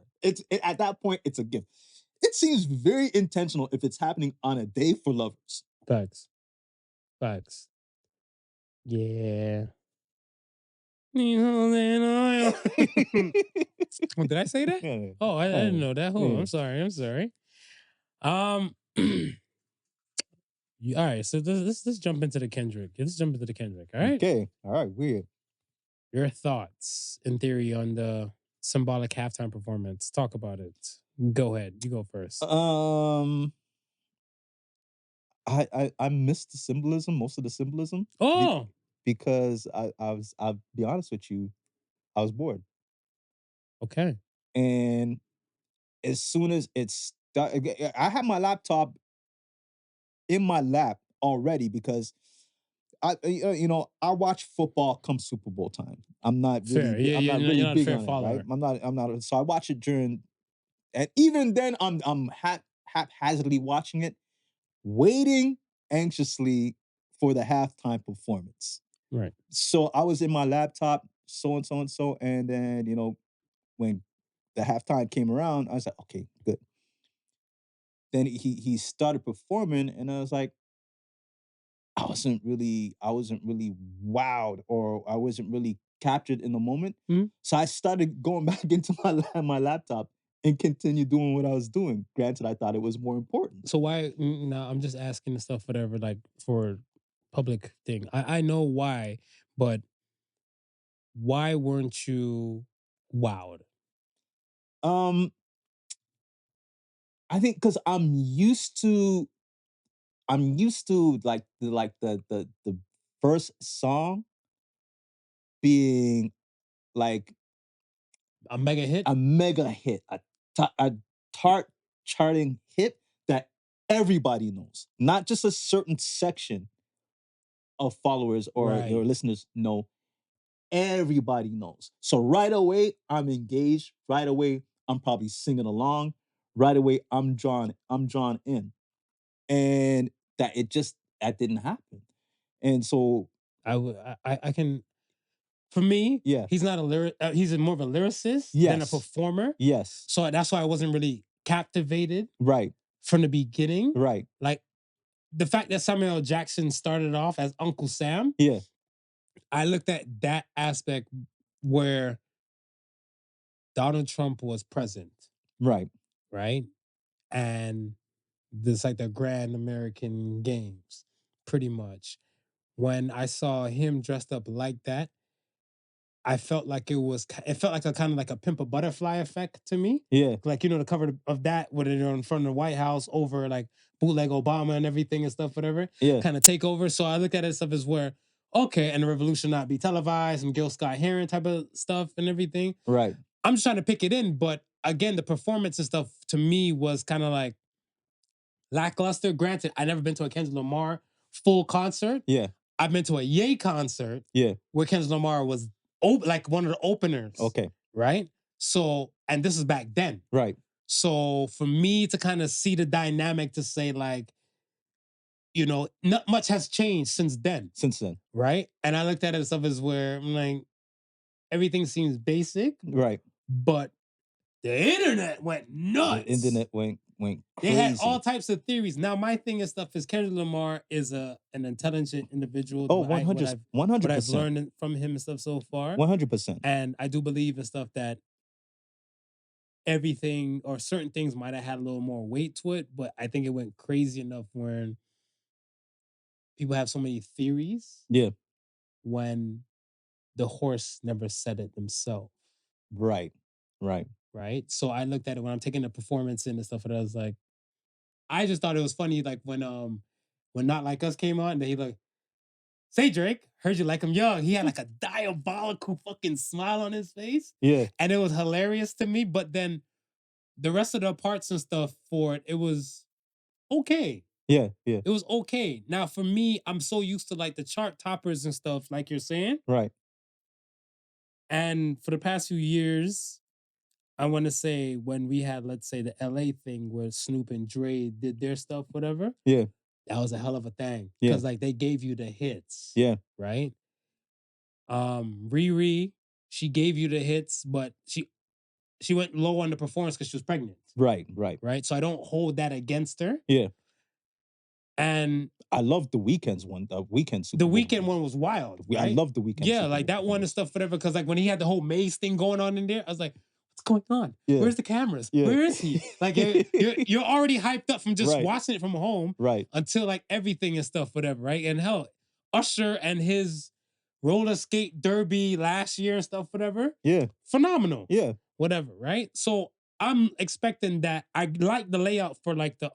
At that point, it's a gift. It seems very intentional if it's happening on a day for lovers. Facts. Yeah. Oh, did I say that? Yeah. Oh, I didn't know that. Oh, Yeah. I'm sorry. All right, so let's jump into the Kendrick. Let's jump into the Kendrick. All right. Okay. All right. Weird. Your thoughts, in theory, on the Symbolic halftime performance. Talk about it. Go ahead. You go first. I missed the symbolism, most of the symbolism. Oh, Because I'll be honest with you, I was bored. okay. And as soon as I had my laptop in my lap already because I watch football come Super Bowl time. I'm not Fair. really Yeah, I'm not you're really not a big fair on it, follower. right? I'm not so I watch it during, and even then I'm haphazardly watching it, waiting anxiously for the halftime performance. Right. So I was in my laptop, so and so and so, and then when the halftime came around, I was like, okay, good. Then he started performing, and I was like, I wasn't really wowed, or I wasn't really captured in the moment. Mhm. So I started going back into my laptop and continued doing what I was doing. Granted, I thought it was more important. So why? No, I'm just asking the stuff, whatever, like for public thing. I know why, but why weren't you wowed? Um, I think because I'm used to the first song being like A mega hit? a mega hit, a chart charting hit that everybody knows, not just a certain section of followers or Right. listeners know. Everybody knows. So right away, I'm engaged. Right away, I'm probably singing along. Right away, I'm drawn in. And that didn't happen. And so I can. For me, yeah. he's not a lyric. He's more of a lyricist than a Yes. performer. Yes. So that's why I wasn't really captivated Right. from the beginning. Right. Like the fact that Samuel L. Jackson started off as Uncle Sam. Yeah. I looked at that aspect where Donald Trump was present, Right. right? And this like the Grand American Games, pretty much. When I saw him dressed up like that, I felt like it felt like a kind of like a pimp a butterfly effect to me. Yeah. Like, the cover of that with it in front of the White House over like bootleg Obama and everything and stuff, whatever. Yeah. Kind of take over. So I look at it stuff as where, okay, and the revolution not be televised, some Gil Scott Heron type of stuff and everything. Right. I'm just trying to pick it in, but again, the performance and stuff to me was kind of like lackluster. Granted, I never been to a Kendrick Lamar full concert. Yeah. I've been to a Ye concert. Yeah. Where Kendrick Lamar was like one of the openers. Okay. Right? So, and this is back then. Right. So for me to kind of see the dynamic to say like, not much has changed since then. Right? And I looked at it stuff as where I'm like, everything seems basic. Right. But the internet went nuts. The internet went went They crazy. had all types of theories. Now, my thing and stuff is Kendrick Lamar is an intelligent individual. Oh, what 100%. I've learned from him and stuff so far. 100%. And I do believe and stuff that everything or certain things might have had a little more weight to it, but I think it went crazy enough when people have so many theories Yeah. when the horse never said it themselves. Right. Right. Right. So I looked at it when I'm taking the performance in and stuff, and I was like, I just thought it was funny, like when Not Like Us came on, and he like, say Drake, heard you like him young. He had like a diabolical fucking smile on his face. Yeah. And it was hilarious to me. But then the rest of the parts and stuff for it, it was okay. Yeah. Yeah. It was okay. Now for me, I'm so used to like the chart toppers and stuff, like you're saying. Right. And for the past few years, I want to say when we had, let's say, the LA thing where Snoop and Dre did their stuff, whatever, Yeah. that was a hell of a thing. Yeah. Because like they gave you the hits. Yeah. Right. Riri, she gave you the hits, but she went low on the performance because she was pregnant. Right. Right. Right. So I don't hold that against her. Yeah. And I love the Weeknd's one. The Weeknd Super the Bowl. Weekend one was wild. I Right? love the Weeknd. Yeah, Super like Bowl that one and stuff, whatever. Because like when he had the whole maze thing going on in there, I was like, what's going on? Yeah. Where's the cameras? Yeah. Where is he? Like you're already hyped up from just Right. watching it from home Right. until like everything and stuff, whatever, right? And hell, Usher and his roller skate derby last year and stuff, whatever. Yeah. Phenomenal. Yeah. Whatever, right? So I'm expecting that. I like the layout for like the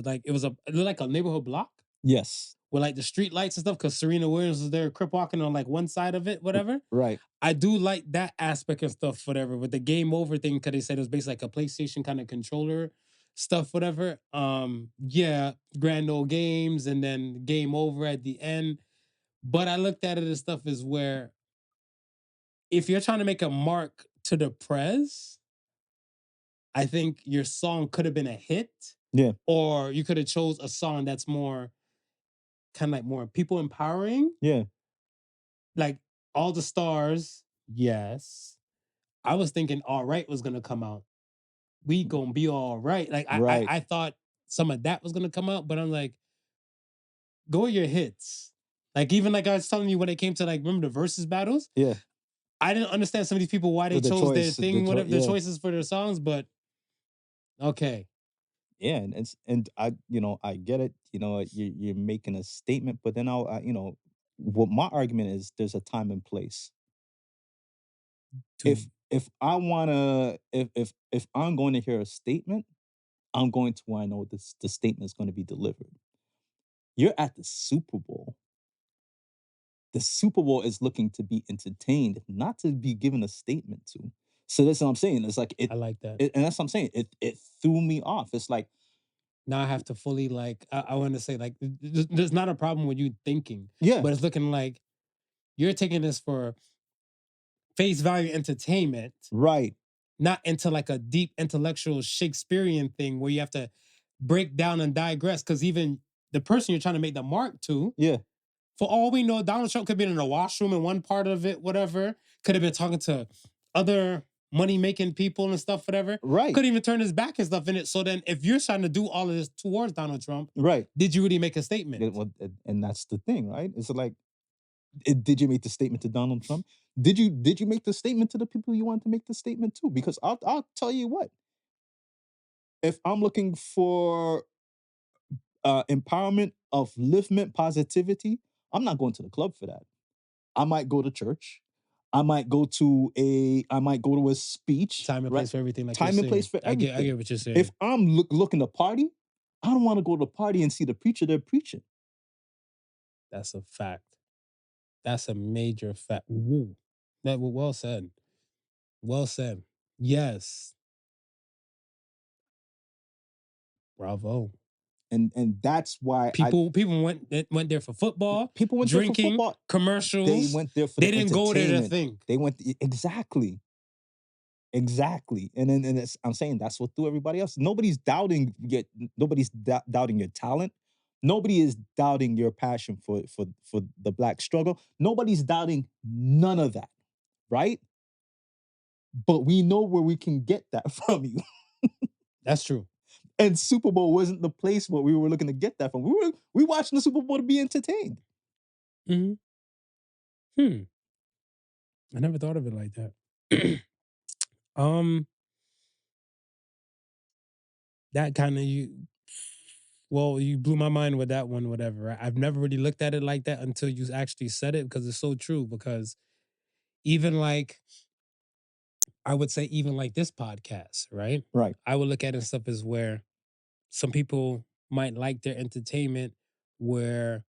like it looked like a neighborhood block Yes. with like the street lights and stuff because Serena Williams was there crip walking on like one side of it, whatever. Right. I do like that aspect and stuff, whatever, with the game over thing, because they said it was basically like a PlayStation kind of controller stuff, whatever. Yeah, grand old games and then game over at the end. But I looked at it as stuff is where if you're trying to make a mark to the prez, I think your song could have been a hit. Yeah. Or you could have chose a song that's more kind of like more people empowering. Yeah. Like All the Stars, yes. I was thinking All Right was gonna come out. We gonna be all right. Like Right. I thought some of that was gonna come out, but I'm like, go with your hits. Like even like I was telling you when it came to like remember the versus battles. Yeah. I didn't understand some of these people why they The chose their choice, thing, the whatever yeah. the choices for their songs, but okay. Yeah, and I I get it. You're making a statement, but then what my argument is, there's a time and place. If I wanna if I'm going to hear a statement, I'm going to where I know the statement is going to be delivered. You're at the Super Bowl. The Super Bowl is looking to be entertained, not to be given a statement to. So that's what I'm saying. It's like I like that. and that's what I'm saying. It threw me off. It's like Now I have to fully like I want to say like there's not a problem with you thinking, yeah, but it's looking like you're taking this for face value entertainment, right, not into like a deep intellectual Shakespearean thing where you have to break down and digress. Because even the person you're trying to make the mark to, yeah, for all we know, Donald Trump could be in a washroom in one part of it, whatever. Could have been talking to other money making people and stuff, whatever. right. Could even turn his back and stuff in it. So then, if you're trying to do all of this towards Donald Trump, right, did you really make a statement? And that's the thing, right? It's like, did you make the statement to Donald Trump? Did you make the statement to the people you wanted to make the statement to? Because I'll tell you what, if I'm looking for empowerment, upliftment, positivity, I'm not going to the club for that. I might go to church. I might go to a speech. Time and right? place for everything. Like Time and place for everything. I get what you're saying. If I'm looking to party, I don't want to go to the party and see the preacher they're preaching. That's a fact. That's a major fact. Woo. That well said. Well said. Yes. Bravo. And that's why people went there for football. People went drinking, there for football. Commercials. They went there for they didn't go there to think. They went exactly. And I'm saying that's what threw everybody else. Nobody's doubting doubting your talent. Nobody is doubting your passion for the Black struggle. Nobody's doubting none of that, right? But we know where we can get that from you. That's true. And Super Bowl wasn't the place where we were looking to get that from. We watching the Super Bowl to be entertained. Hmm. I never thought of it like that. um, that kind of you blew my mind with that one. Whatever. I've never really looked at it like that until you actually said it because it's so true. Because even like I would say, even like this podcast, right? Right. I would look at it stuff as where some people might like their entertainment, where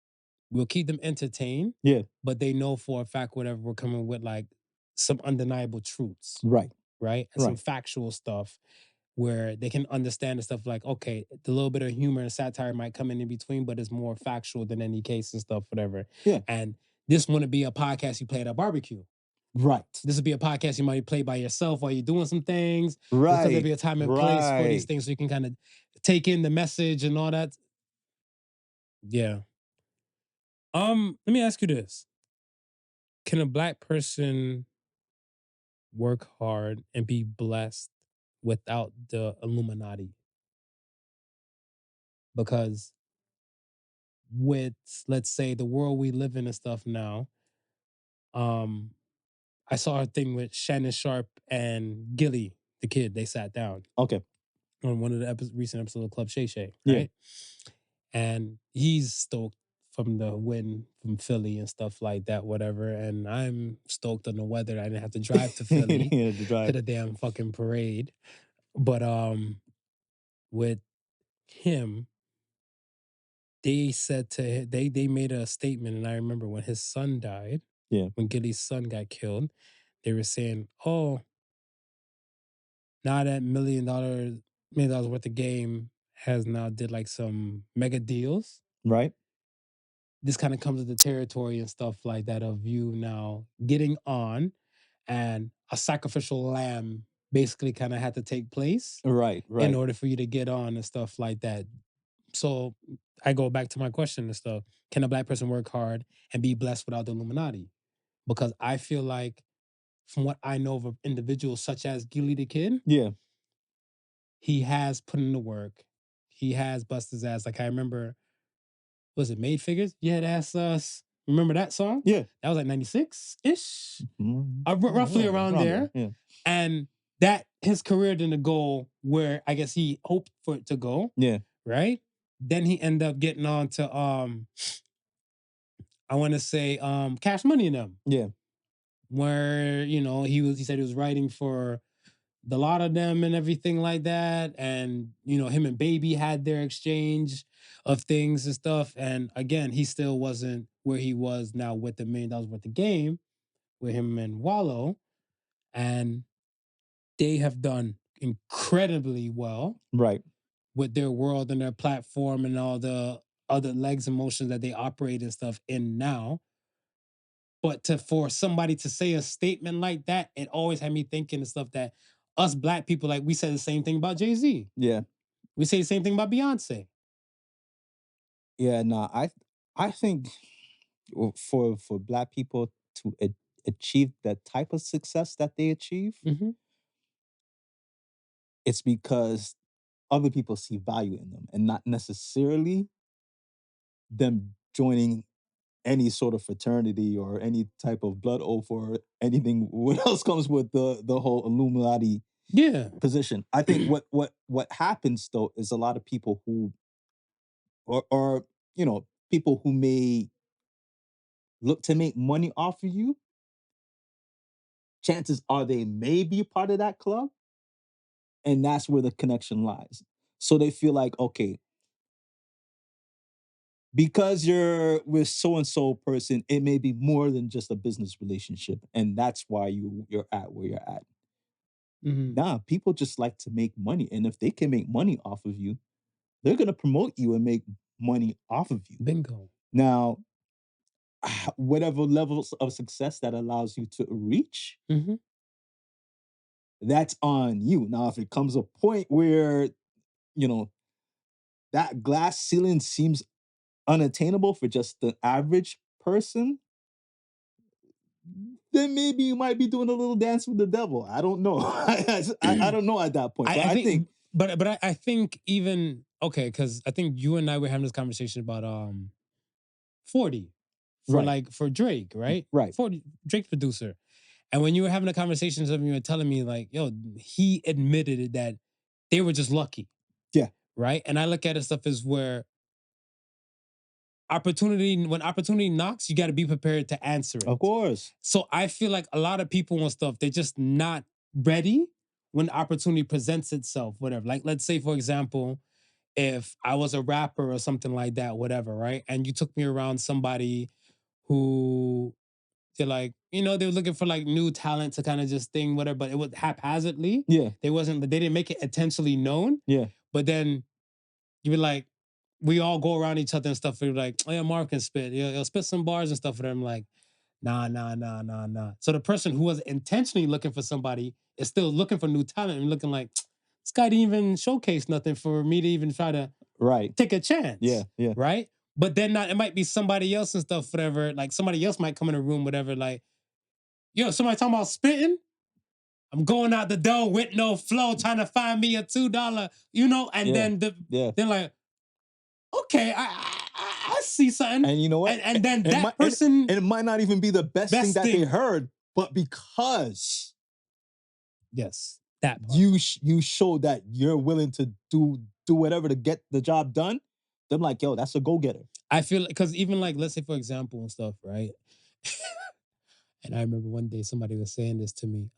we'll keep them entertained, Yeah. but they know for a fact whatever we're coming with like some undeniable truths, Right. right? And some Right. factual stuff where they can understand the stuff like, okay, the little bit of humor and satire might come in between, but it's more factual than any case and stuff, whatever. Yeah. And this wouldn't be a podcast you play at a barbecue. Right. This would be a podcast you might play by yourself while you're doing some things. Right. Because there'll be a time and place for these Right. things so you can kind of take in the message and all that. Yeah. Let me ask you this. Can a Black person work hard and be blessed without the Illuminati? Because with, let's say, the world we live in and stuff now, um, I saw a thing with Shannon Sharp and Gilly, the kid. They sat down Okay. on one of the recent episodes of Club Shay Shay, Yeah. right? And he's stoked from the win from Philly and stuff like that, whatever. And I'm stoked on the weather. I didn't have to drive to Philly He had to to drive. the damn fucking parade. But with him, they said they made a statement, and I remember when his son died, Yeah. when Gilly's son got killed, they were saying, "Oh, now that $1 million worth of game has now did like some mega deals." Right. This kind of comes with the territory and stuff like that of you now getting on, and a sacrificial lamb basically kind of had to take place Right. in Right. order for you to get on and stuff like that. So I go back to my question and stuff. Can a Black person work hard and be blessed without the Illuminati? Because I feel like, from what I know of individuals such as Gilly the Kid, Yeah. he has put in the work. He has busted his ass. Like I remember, was it Made Figures? Yeah, that's us. Remember that song? Yeah. That was like 96-ish. Mhm. Roughly around there. Yeah. And that his career didn't go where I guess he hoped for it to go. Yeah. Right? Then he ended up getting on to I want to say Cash Money and them. Yeah. Where, he said he was writing for the lot of them and everything like that. And, him and Baby had their exchange of things and stuff. And again, he still wasn't where he was now with the $1 million worth of game with him and Wallow. And they have done incredibly well Right. with their world and their platform and all the other legs and motions that they operate and stuff in now. But for somebody to say a statement like that, it always had me thinking the stuff that us Black people, like we said the same thing about Jay-Z. Yeah. We say the same thing about Beyonce. Yeah. No, I think for Black people to achieve that type of success that they achieve, Mm-hmm. it's because other people see value in them and not necessarily them joining any sort of fraternity or any type of blood oath or anything. What else comes with the whole Illuminati Yeah. position? I think what happens though is a lot of people who or people who may look to make money off of you, chances are they may be a part of that club, and that's where the connection lies. So they feel like, okay, because you're with so and so person, it may be more than just a business relationship, and that's why you're at where you're at. Mm-hmm. Nah, people just like to make money, and if they can make money off of you, they're gonna promote you and make money off of you. Bingo. Now, whatever levels of success that allows you to reach, Mm-hmm. that's on you. Now, if it comes a point where you know that glass ceiling seems unattainable for just the average person, then maybe you might be doing a little dance with the devil. I don't know. I don't know at that point. But I think But I think even okay, because I think you and I were having this conversation about 40 for Drake, right? Right. 40 Drake's producer. And when you were having the conversations of you were telling me like, yo, he admitted that they were just lucky. Yeah. Right. And I look at it stuff as where when opportunity knocks, you got to be prepared to answer it. Of course. So I feel like a lot of people and stuff, they're just not ready when opportunity presents itself, whatever. Like, let's say, for example, if I was a rapper or something like that, whatever, right? And you took me around somebody who they're like, they were looking for like new talent to kind of just thing, whatever, but it was haphazardly. Yeah. They didn't make it intentionally known. Yeah. But then you were like, we all go around each other and stuff. We're like, oh yeah, Mark can spit. He'll spit some bars and stuff for them. Like, nah. So the person who was intentionally looking for somebody is still looking for new talent and looking like, this guy didn't even showcase nothing for me to even try to take a chance. Yeah. Right? But then it might be somebody else and stuff, whatever. Like somebody else might come in the room, whatever. Like, yo, somebody talking about spitting? I'm going out the door with no flow, trying to find me a $2, and then they're like, okay, I see something. And you know what? And then that person... And it might not even be the best thing that they heard, but because... Yes, that part. You show that you're willing to do whatever to get the job done, they're like, yo, that's a go-getter. I feel like, because even like, let's say, for example, and stuff, right? And I remember one day somebody was saying this to me.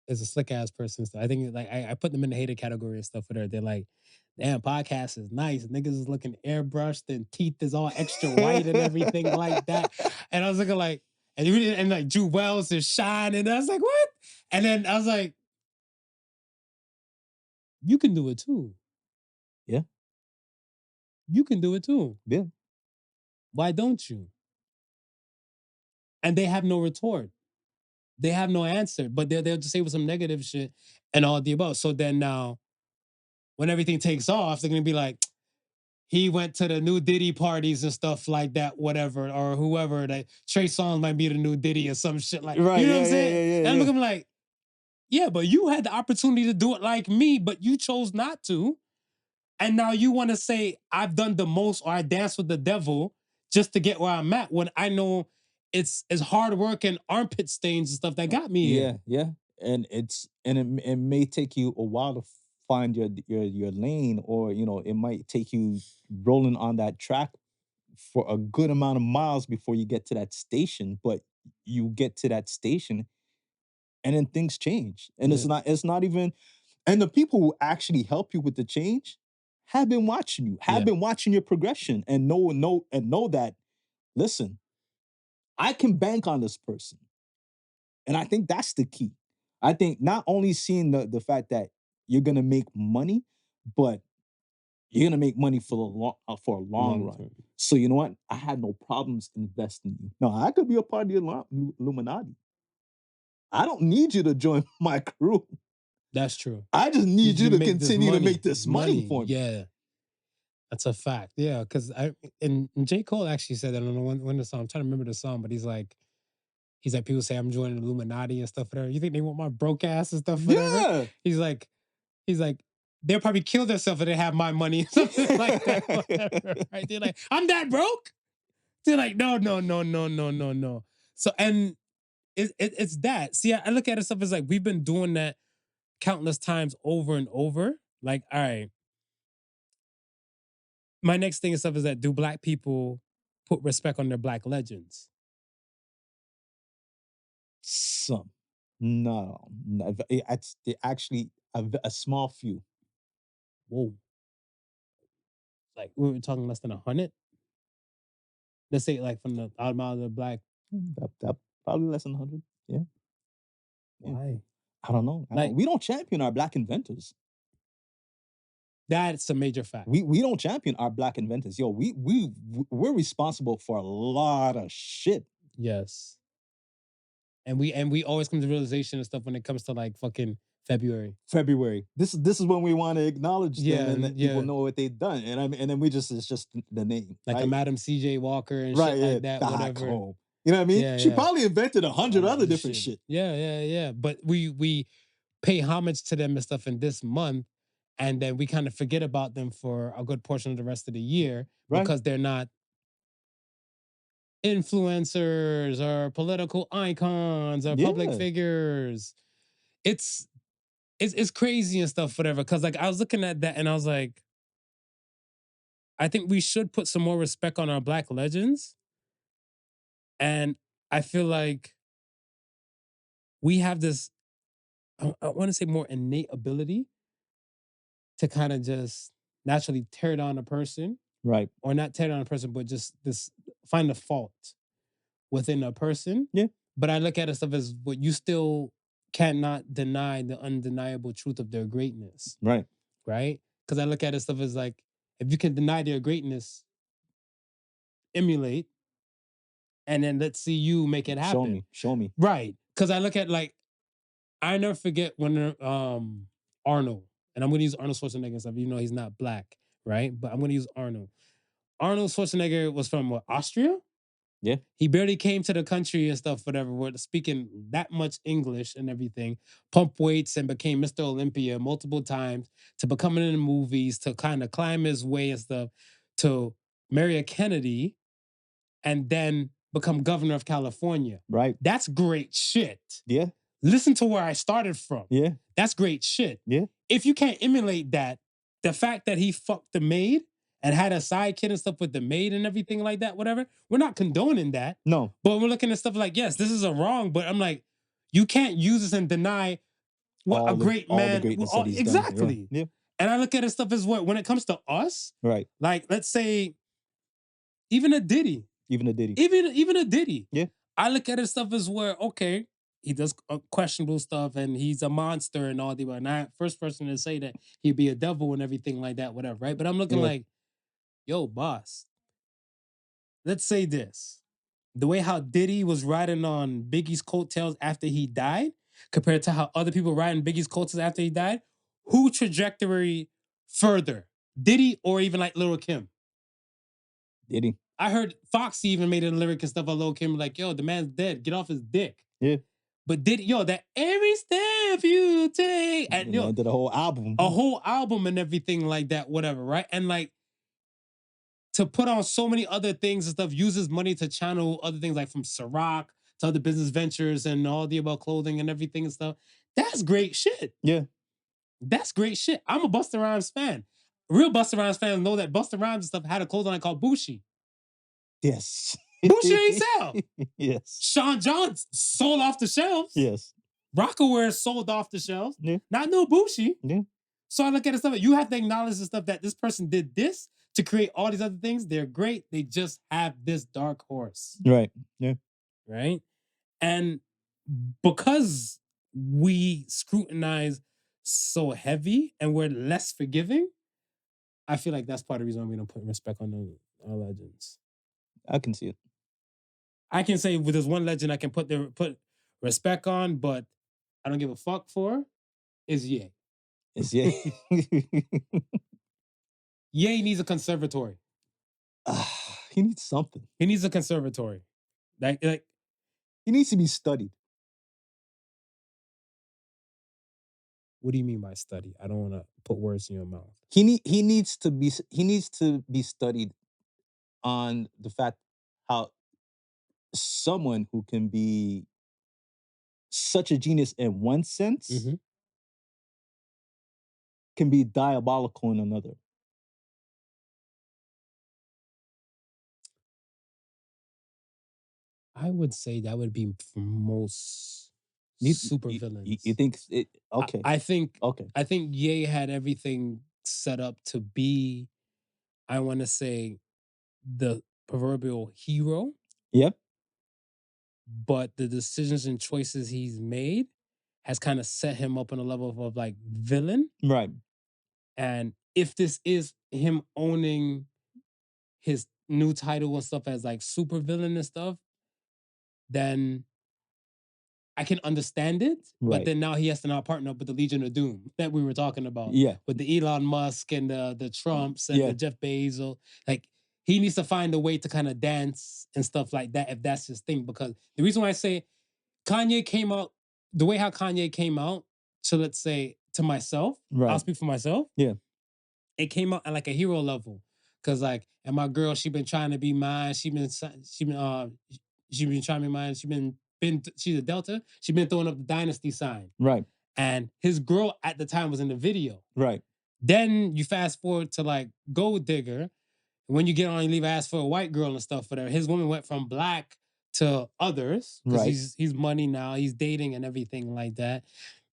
There's a slick ass person. So I think like I put them in the hater category and stuff with her. They're like, damn, podcast is nice. Niggas is looking airbrushed and teeth is all extra white and everything like that. And I was looking like, and like Drew Wells is shining. I was like, what? And then I was like, you can do it too. Yeah. You can do it too. Yeah. Why don't you? And they have no retort. They have no answer, but they'll just say with some negative shit and all the above. So then now, when everything takes off, they're gonna be like, he went to the new Diddy parties and stuff like that, whatever, or whoever. That Trey Songz might be the new Diddy or some shit like. Right, you know what I'm yeah, saying? And I'm looking like, yeah, but you had the opportunity to do it like me, but you chose not to. And now you want to say I've done the most or I danced with the devil just to get where I'm at when I know it's hard work and armpit stains and stuff that got me here. Yeah. And it may take you a while to find your lane, or it might take you rolling on that track for a good amount of miles before you get to that station. But you get to that station, and then things change, and it's not even. And the people who actually help you with the change have been watching you, been watching your progression, and know that. Listen, I can bank on this person. And I think that's the key. I think not only seeing the fact that you're gonna make money, but you're gonna make money for a long run. Term. So you know what? I had no problems investing in you. No, I could be a part of the Illuminati. I don't need you to join my crew. That's true. I just need you to continue to make this money for me. Yeah. That's a fact. Yeah, because and J. Cole actually said that. I don't know when the song. I'm trying to remember the song, but he's like, people say I'm joining the Illuminati and stuff. Whatever. You think they want my broke ass and stuff? Whatever. Yeah. He's like, they'll probably kill themselves if they have my money, something like that. Whatever, right? They're like, I'm that broke. They're like, no. So and it's that. See, I look at it stuff as like we've been doing that countless times over and over. Like, all right. My next thing and stuff is that do Black people put respect on their Black legends? Some. No. It's actually a small few. Whoa. Like we were talking less than 100? Let's say like from the out of the Black. That probably less than 100. Yeah. Why? I don't know. We don't champion our Black inventors. That's a major fact. We don't champion our Black inventors. Yo, we're responsible for a lot of shit. Yes. And we always come to realization and stuff when it comes to like fucking February. This is when we want to acknowledge them and let people know what they've done. And then it's just the name. Like right? a Madam CJ Walker and shit like that. Whatever. You know what I mean? She probably invented 100 other different shit. Yeah. But we pay homage to them and stuff in this month, and then we kind of forget about them for a good portion of the rest of the year Right. because they're not influencers or political icons or public Yeah. figures. It's crazy and stuff, whatever. Cause like I was looking at that and I was like, I think we should put some more respect on our black legends. And I feel like we have this, I want to say more innate ability to kind of just naturally tear down a person, Right. or not tear down a person, but just this find a fault within a person. Yeah. But I look at it stuff as what you still cannot deny the undeniable truth of their greatness. Right. Right? Because I look at it stuff as like, if you can deny their greatness, emulate, and then let's see you make it happen. Show me. Right. Because I look at like, I never forget when Arnold, and I'm gonna use Arnold Schwarzenegger and stuff, even though he's not black, right? But I'm gonna use Arnold. Arnold Schwarzenegger was from what, Austria? Yeah. He barely came to the country and stuff, whatever, speaking that much English and everything, pumped weights and became Mr. Olympia multiple times, to becoming in the movies, to kind of climb his way and stuff, to marry a Kennedy and then become governor of California. Right. That's great shit. Yeah. Listen to where I started from. Yeah. That's great shit. Yeah. If you can't emulate that, the fact that he fucked the maid and had a side kid and stuff with the maid and everything like that, whatever, we're not condoning that. No. But we're looking at stuff like, yes, this is a wrong, but I'm like, you can't use this and deny what all a great all man. the greatness that he's exactly. Done. Yeah. And I look at it stuff as what, when it comes to us, Right. like let's say even a Diddy. Even a Diddy. Even a Diddy. Yeah. I look at it stuff as where, okay, he does questionable stuff and he's a monster and all the, but not first person to say that he'd be a devil and everything like that, whatever, right? But I'm looking like, yo, boss, let's say this. The way how Diddy was riding on Biggie's coattails after he died, compared to how other people riding Biggie's coattails after he died, who trajectory further? Diddy or even like Lil' Kim? Diddy. I heard Foxy even made a lyric and stuff on Lil' Kim, like, yo, the man's dead. Get off his dick. Yeah. But Diddy, yo, that every step you take, and yo, did a whole album. A whole album and everything like that, whatever, right? And like, to put on so many other things and stuff, uses money to channel other things like from Ciroc to other business ventures and all the about clothing and everything and stuff. That's great shit. Yeah. That's great shit. I'm a Busta Rhymes fan. Real Busta Rhymes fans know that Busta Rhymes and stuff had a clothing line called Bushi. Yes. Bushi ain't sell. Yes. Sean John sold off the shelves. Yes. Rockaware sold off the shelves. Yeah. Not no Bushi. Yeah. So I look at the stuff. You have to acknowledge the stuff that this person did this to create all these other things. They're great. They just have this dark horse. Right. Yeah. Right. And because we scrutinize so heavy and we're less forgiving, I feel like that's part of the reason why we don't put respect on our legends. I can see it. I can say with this one legend I can put respect on, but I don't give a fuck for is Ye. It's Ye. Ye needs a conservatory. He needs something. He needs a conservatory. Like he needs to be studied. What do you mean by study? I don't want to put words in your mouth. He needs to be studied on the fact how someone who can be such a genius in one sense can be diabolical in another. I would say that would be for most super villains. You think it? Okay. I think okay. I think Ye had everything set up to be, I want to say, the proverbial hero. Yep. But the decisions and choices he's made has kind of set him up on a level of like villain. Right. And if this is him owning his new title and stuff as like super villain and stuff, then I can understand it. Right. But then now he has to now partner up with the Legion of Doom that we were talking about. Yeah. With the Elon Musk and the Trumps and the Jeff Bezos. Like, he needs to find a way to kind of dance and stuff like that if that's his thing. Because the reason why I say Kanye came out, the way how Kanye came out to, let's say, to myself. Right. I'll speak for myself. Yeah. It came out at like a hero level. Cause like, and my girl, she been trying to be mine. She been trying to be mine. She's a Delta. She been throwing up the dynasty sign. Right. And his girl at the time was in the video. Right. Then you fast forward to like Gold Digger. When you get on, you leave ask for a white girl and stuff, whatever. His woman went from black to others because Right. he's money now. He's dating and everything like that.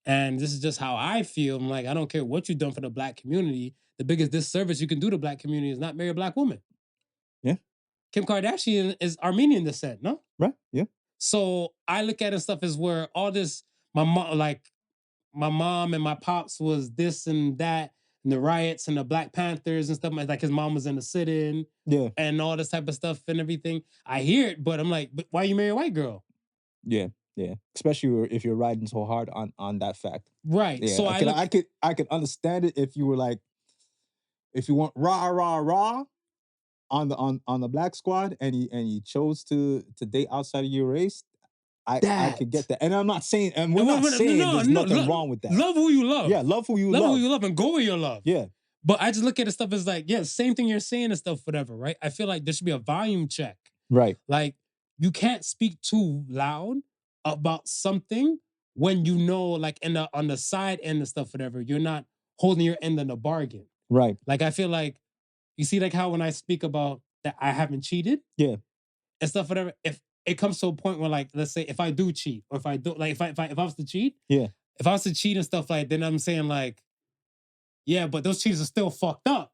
And this is just how I feel. I'm like, I don't care what you've done for the black community. The biggest disservice you can do to the black community is not marry a black woman. Yeah. Kim Kardashian is Armenian descent, no? Right. Yeah. So I look at it stuff as where all this, my mom and my pops was this and that, and the riots and the Black Panthers and stuff. Like his mom was in the sit-in. Yeah. And all this type of stuff and everything. I hear it, but I'm like, but why you marry a white girl? Yeah. Yeah. Especially if you're riding so hard on that fact. Right. Yeah. So I could understand it if you were like, if you want rah on the black squad and you chose to date outside of your race. I could get that. And I'm not saying, and we're not saying there's nothing wrong with that. Love who you love. Yeah, love who you love. Love who you love and go where you love. Yeah. But I just look at the stuff as like, yeah, same thing you're saying and stuff, whatever, right? I feel like there should be a volume check. Right. Like, you can't speak too loud about something when you know, like on the side end and stuff, whatever, you're not holding your end in the bargain. Right. Like, I feel like, you see, like how when I speak about that I haven't cheated, yeah, and stuff, whatever. If it comes to a point where, like, let's say if I do cheat, or if I do, like, if I was to cheat, yeah, if I was to cheat and stuff, like, then I'm saying like, yeah, but those cheats are still fucked up,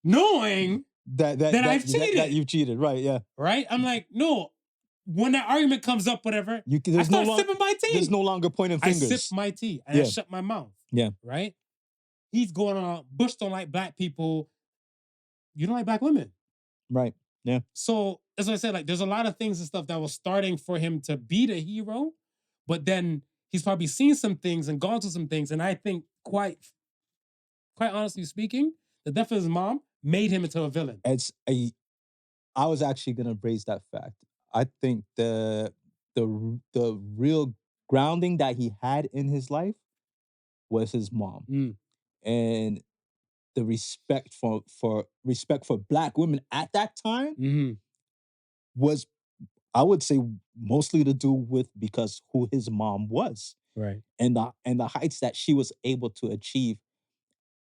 knowing that I've cheated, that you've cheated, right? Yeah, right. I'm like, no. When that argument comes up, whatever, I start sipping my tea. There's no longer pointing fingers. I sip my tea and I shut my mouth. Yeah. Right? He's going on, Bush don't like black people. You don't like black women. Right. Yeah. So, as I said, like, there's a lot of things and stuff that was starting for him to be the hero, but then he's probably seen some things and gone through some things. And I think quite honestly speaking, the death of his mom made him into a villain. I was actually going to raise that fact. I think the real grounding that he had in his life was his mom, and the respect for black women at that time was, I would say, mostly to do with because who his mom was, right, and the heights that she was able to achieve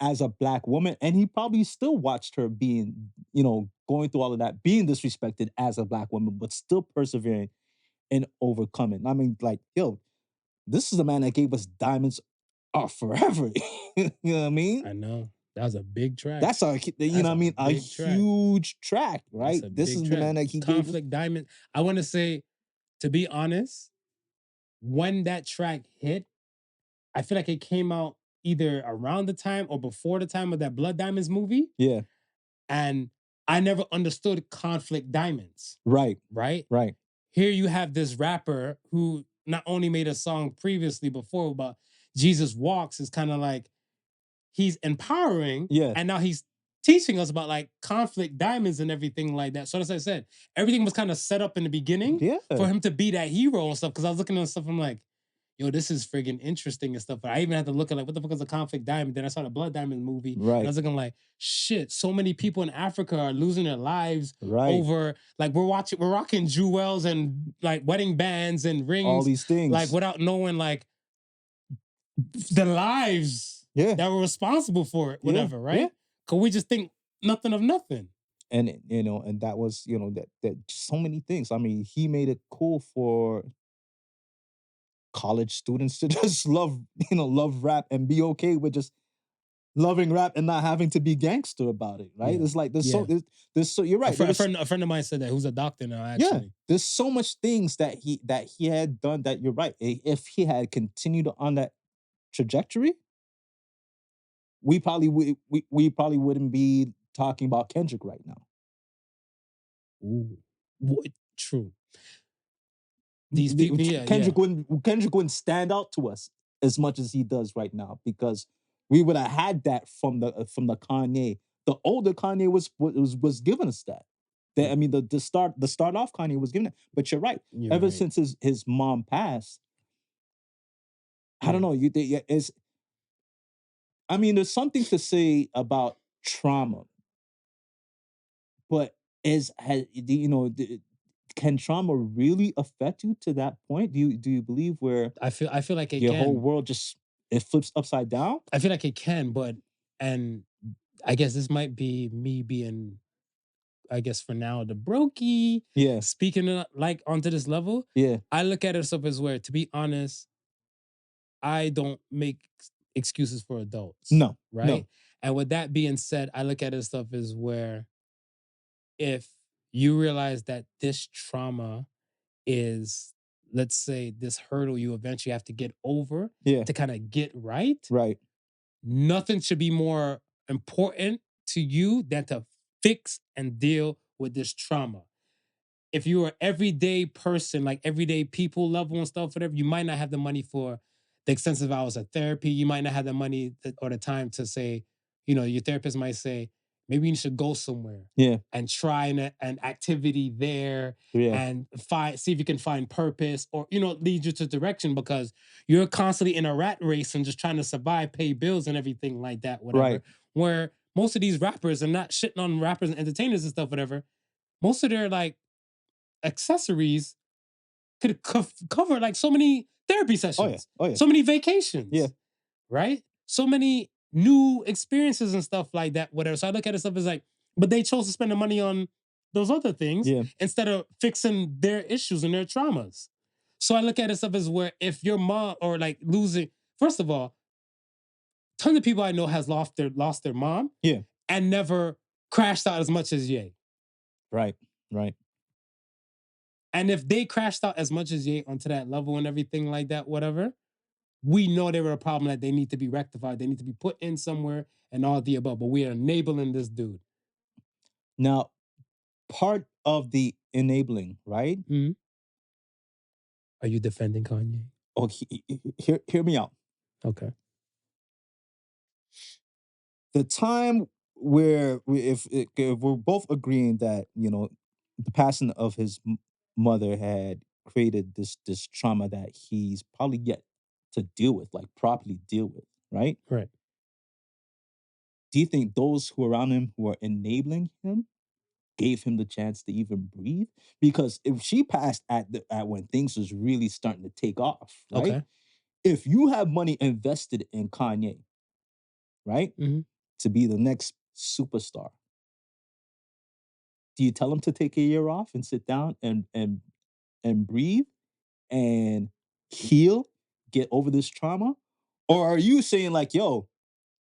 as a black woman. And he probably still watched her being, going through all of that, being disrespected as a black woman, but still persevering and overcoming. I mean, like, yo, this is the man that gave us Diamonds Are Forever. You know what I mean? I know. That was a big track. That's a huge track, right? This is the man that he Conflict Diamond. I want to say, to be honest, when that track hit, I feel like it came out either around the time or before the time of that Blood Diamonds movie. Yeah. And I never understood Conflict Diamonds. Right. Right? Right. Here you have this rapper who not only made a song previously before, but Jesus Walks is kind of like, he's empowering. Yeah. And now he's teaching us about like conflict diamonds and everything like that. So as I said, everything was kind of set up in the beginning for him to be that hero and stuff. Cause I was looking at stuff, I'm like, yo, this is friggin' interesting and stuff. But I even had to look at like, what the fuck is a conflict diamond? Then I saw the Blood Diamond movie. Right. And I was looking like, shit, so many people in Africa are losing their lives over, like, we're rocking jewels and like wedding bands and rings. All these things. Like without knowing like the lives that were responsible for it, whatever, right? Yeah. Cause we just think nothing of nothing. And and that was, that so many things. I mean, he made it cool for college students to just love rap and be okay with just loving rap and not having to be gangster about it, right? It's like there's so you're right. A friend of mine said that, who's a doctor now, actually. Yeah, there's so much things that he had done that you're right. If he had continued on that trajectory, we probably wouldn't be talking about Kendrick right now. Ooh, true. These people, Kendrick wouldn't stand out to us as much as he does right now, because we would have had that from the Kanye. The older Kanye was giving us that. I mean, the start off Kanye was giving it. But you're right. Ever since his mom passed, I don't know. I mean, there's something to say about trauma, but can trauma really affect you to that point? Do you believe where I feel like it your whole can. world just it flips upside down? I feel like it can, but and I guess this might be me being, I guess for now, the brokey Yeah, speaking like onto this level. yeah, I look at it stuff as where, to be honest, I don't make excuses for adults, no, right? no, And with that being said, I look at it stuff as where if you realize that this trauma is, let's say, this hurdle you eventually have to get over yeah, to kind of get right, right, nothing should be more important to you than to fix and deal with this trauma. If you're an everyday person, like everyday people level and stuff, whatever, you might not have the money for the extensive hours of therapy. You might not have the money or the time to say, your therapist might say, maybe you should go somewhere yeah, and try an activity there yeah, and see if you can find purpose or, lead you to direction because you're constantly in a rat race and just trying to survive, pay bills and everything like that, whatever. right, Where most of these rappers are not shitting on rappers and entertainers and stuff, whatever. Most of their like accessories could cover like so many therapy oh yeah, sessions, oh yeah, so many yeah, vacations, right? So many new experiences and stuff like that, whatever. So I look at it stuff as like, but they chose to spend the money on those other things yeah, instead of fixing their issues and their traumas. So I look at it stuff as where if your mom or like losing, first of all, tons of people I know has lost their mom yeah, and never crashed out as much as Ye. right, right. And if they crashed out as much as Ye onto that level and everything like that, whatever, we know they were a problem that they need to be rectified. They need to be put in somewhere and all the above. But we are enabling this dude. Now, part of the enabling, right? Mhm. Are you defending Kanye? Oh, hear me out. Okay. The time where if we're both agreeing that the passing of his mother had created this trauma that he's probably yet to deal with, like properly deal with, right? Right. Do you think those who are around him who are enabling him gave him the chance to even breathe? Because if she passed at when things was really starting to take off, right? Okay. If you have money invested in Kanye, right, Mhm. to be the next superstar, do you tell him to take a year off and sit down and breathe and heal, get over this trauma? Or are you saying like, yo,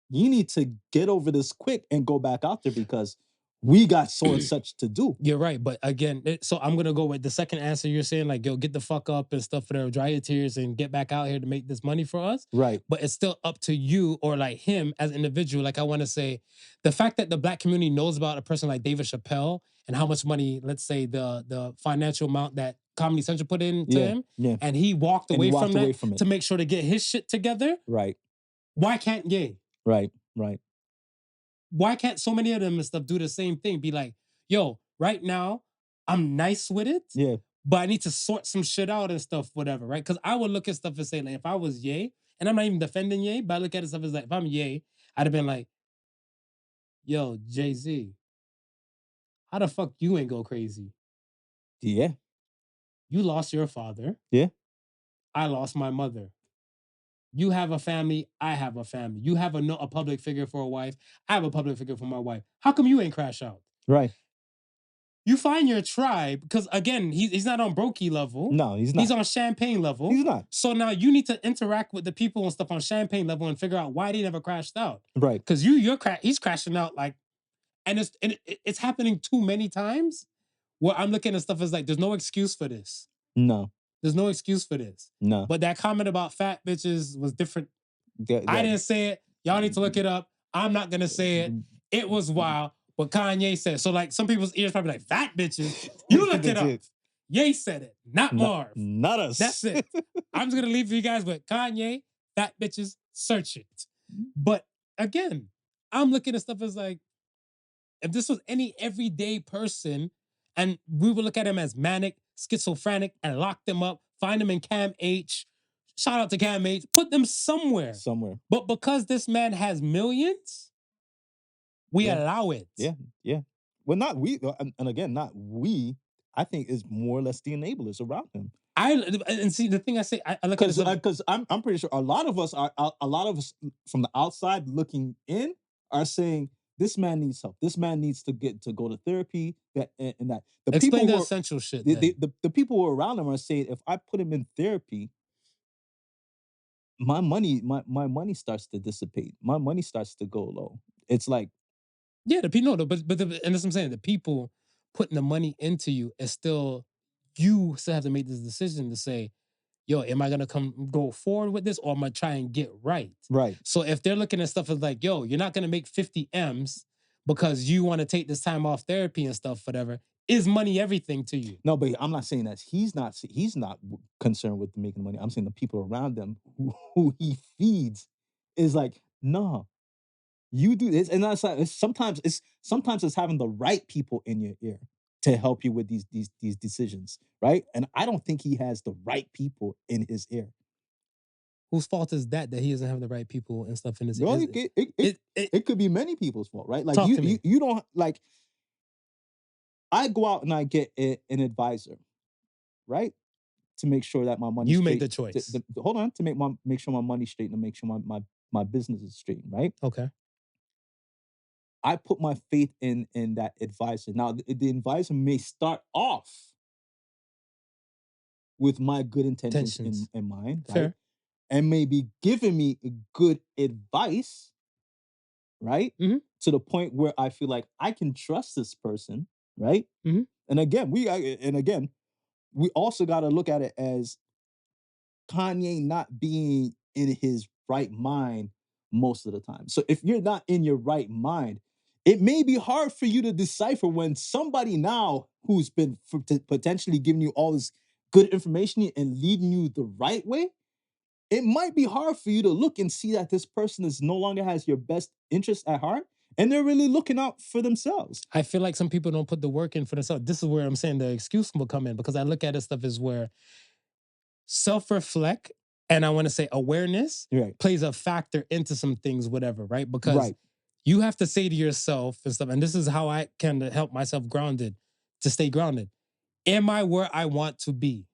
you need to get over this quick and go back out there because we got so and such to do? You're right, but again, so I'm gonna go with the second answer. You're saying like, yo, get the fuck up and stuff, whatever, dry your tears and get back out here to make this money for us. Right. But it's still up to you or like him as an individual. Like I want to say, the fact that the black community knows about a person like David Chappelle and how much money, let's say the financial amount that Comedy Central put into Yeah. him, Yeah. and he walked And he away from walked away that from it. to make sure to get his shit together. Right. Why can't Ye? Right. Right. Why can't so many of them and stuff do the same thing? Be like, yo, right now, I'm nice with it, Yeah. but I need to sort some shit out and stuff, whatever, right? Because I would look at stuff and say, like, if I was Ye, and I'm not even defending Ye, but I look at it stuff as like, if I'm Ye, I'd have been like, yo, Jay-Z, how the fuck you ain't go crazy? Yeah. You lost your father. Yeah. I lost my mother. You have a family. I have a family. You have a public figure for a wife. I have a public figure for my wife. How come you ain't crash out? Right. You find your tribe because again, he's not on brokey level. No, he's He's not. on champagne level. He's not. So now you need to interact with the people and stuff on champagne level and figure out why they never crashed out. Right. Because he's crashing out like, and it's happening too many times. Where I'm looking at stuff as like, there's no excuse for this. No. There's no excuse for this. No. But that comment about fat bitches was different. I That- didn't say it. Y'all need to look it up. I'm not gonna say it. It was wild. What Kanye said. So like some people's ears probably like fat bitches. You look it up. Ye said it, not Marv. Not us. That's it. I'm just gonna leave you guys with Kanye, fat bitches, search it. But again, I'm looking at stuff as like, if this was any everyday person and we would look at him as manic, schizophrenic, and lock them up, find them in Cam H, Shout out to Cam put them somewhere. Somewhere. But because this man has millions, we allow it. Yeah. Well, not we, and again, not we. I think it's more or less the enablers around him. And see the thing I say, I look at it because I'm pretty sure a lot of us from the outside looking in are saying this man needs help. This man needs to go to therapy. That and that. Explain the essential shit. The people who are around him are saying, if I put him in therapy, my money starts to dissipate. My money starts to go low. It's like, yeah, the people, but and that's what I'm saying. The people putting the money into you is still, you still have to make this decision to say, yo, am I gonna go forward with this, or am I try and get right? Right. So if they're looking at stuff as like, yo, you're not gonna make 50 M's because you want to take this time off therapy and stuff, whatever, is money everything to you? No, but I'm not saying that he's not concerned with making money. I'm saying the people around him who he feeds is like, no, you do this. And that's like, sometimes it's having the right people in your ear to help you with these decisions, right? And I don't think he has the right people in his ear. Whose fault is that he doesn't have the right people and stuff in his ear? Well, it could be many people's fault, right? Like you don't like. I go out and I get an advisor, right? To make sure that my money. You made the choice. Hold on, to make sure my money's straight and make sure my business is straight, right? Okay. I put my faith in that advisor. Now, the advisor may start off with my good intentions in mind, right? Fair. And maybe giving me good advice, right? Mm-hmm. To the point where I feel like I can trust this person, right? Mm-hmm. And again, we also got to look at it as Kanye not being in his right mind most of the time. So if you're not in your right mind, it may be hard for you to decipher when somebody now who's been potentially giving you all this good information and leading you the right way, it might be hard for you to look and see that this person is no longer has your best interest at heart, and they're really looking out for themselves. I feel like some people don't put the work in for themselves. This is where I'm saying the excuse will come in, because I look at this stuff as where self-reflect and I want to say awareness plays a factor into some things, whatever, right? Because you have to say to yourself and stuff, and this is how I can help myself to stay grounded. Am I where I want to be?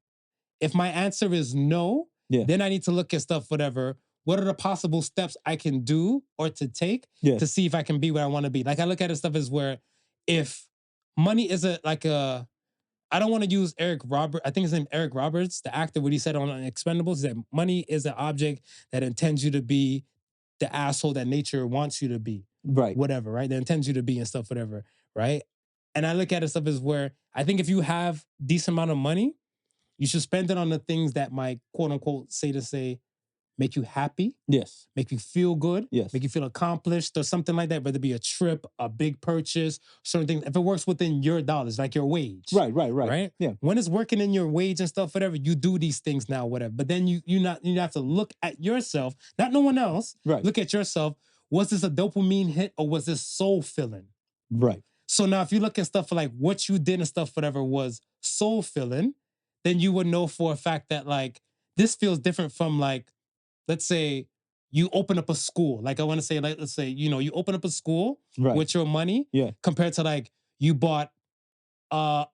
If my answer is no, then I need to look at stuff, whatever. What are the possible steps I can do or to take to see if I can be where I want to be? Like I look at it stuff as where if money is I don't want to use Eric Roberts. I think his name Eric Roberts, the actor, what he said on Expendables, that money is an object that intends you to be the asshole that nature wants you to be. Right. Whatever, right? That intends you to be and stuff, whatever, right? And I look at it stuff as where I think if you have decent amount of money, you should spend it on the things that might, quote unquote, make you happy. Yes. Make you feel good. Yes. Make you feel accomplished or something like that, whether it be a trip, a big purchase, certain things. If it works within your dollars, like your wage. Right? Yeah. When it's working in your wage and stuff, whatever, you do these things now, whatever. But then you have to look at yourself, not no one else. Right. Look at yourself. Was this a dopamine hit or was this soul filling? Right. So now if you look at stuff like what you did and stuff, whatever was soul filling, then you would know for a fact that like this feels different from like, let's say you open up a school. Like I want to say, like, let's say, you open up a school with your money compared to like you bought a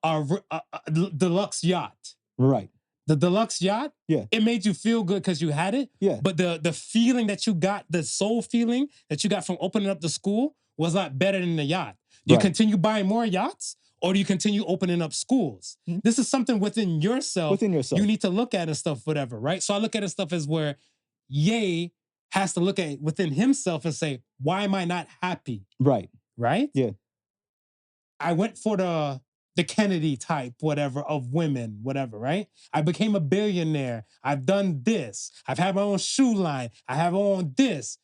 deluxe yacht. Right. The deluxe yacht, it made you feel good because you had it. Yeah. But the feeling that you got, the soul feeling that you got from opening up the school was a lot better than the yacht. Do you continue buying more yachts? Or do you continue opening up schools? Mm-hmm. This is something within yourself. You need to look at and stuff, whatever, right? So I look at it stuff as where Ye has to look at it within himself and say, why am I not happy? Right. Right? Yeah. I went for the Kennedy type, whatever, of women, whatever, right? I became a billionaire. I've done this. I've had my own shoe line. I have on this.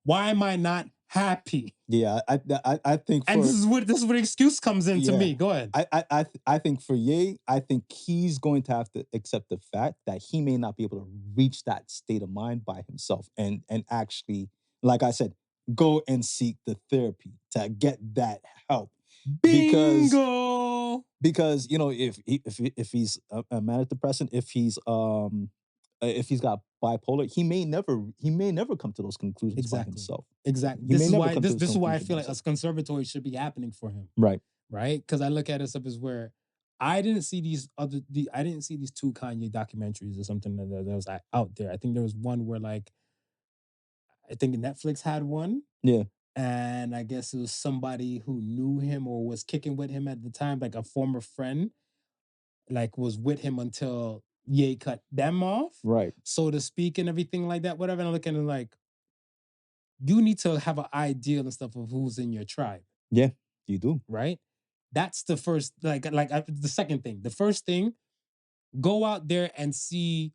Why am I not happy? Yeah, I think, and this is where the excuse comes in to me. Go ahead. I think for Ye, I think he's going to have to accept the fact that he may not be able to reach that state of mind by himself, and actually, like I said, go and seek the therapy to get that help. Bingo. Because if he's a manic depressant, if he's got bipolar, he may never come to those conclusions by Exactly. himself. Exactly. He This may is never why come to this is why I conclusions feel by like a himself. conservatory should be happening for him. Right. Right? Because I look at it stuff as where I didn't see I didn't see these two Kanye documentaries or something that was like, out there. I think there was one where like I think Netflix had one. Yeah. And I guess it was somebody who knew him or was kicking with him at the time, like a former friend, like was with him until Ye cut them off, Right. so to speak, and everything like that. Whatever. And I look at it like, you need to have an ideal and stuff of who's in your tribe, Yeah, you do. right? That's the first, the second thing. The first thing, go out there and see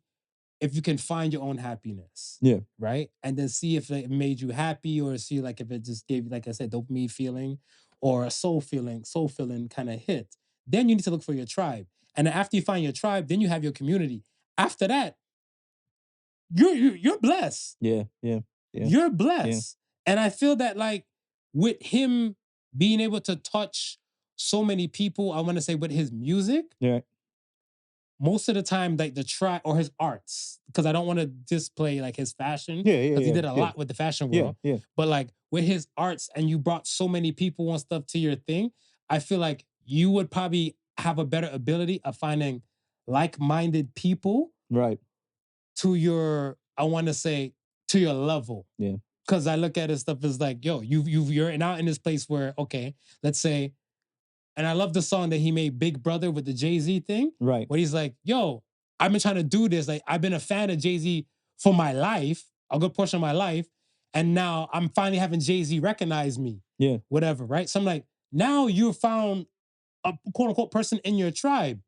if you can find your own happiness. Yeah. Right. And then see if it made you happy, or see like if it just gave you, like I said, dopamine feeling or a soul feeling kind of hit. Then you need to look for your tribe. And then after you find your tribe, then you have your community. After that, you're blessed. Yeah. Yeah. Yeah. You're blessed. And I feel that like with him being able to touch so many people, I want to say with his music, Yeah. most of the time, like the track or his arts, because I don't want to display like his fashion, Yeah. Yeah. because he Yeah. did a Yeah. lot with the fashion Yeah. world. Yeah. But like with his arts, and you brought so many people and stuff to your thing, I feel like you would probably have a better ability of finding like-minded people Right. to your, I want to say, to your level. Yeah. Because I look at it stuff as like, yo, you're now in this place where, okay, let's say, and I love the song that he made, Big Brother, with the Jay-Z thing. Right. Where he's like, yo, I've been trying to do this. Like, I've been a fan of Jay-Z for my life, a good portion of my life. And now I'm finally having Jay-Z recognize me. Yeah. Whatever, right? So I'm like, now you found a quote unquote person in your tribe.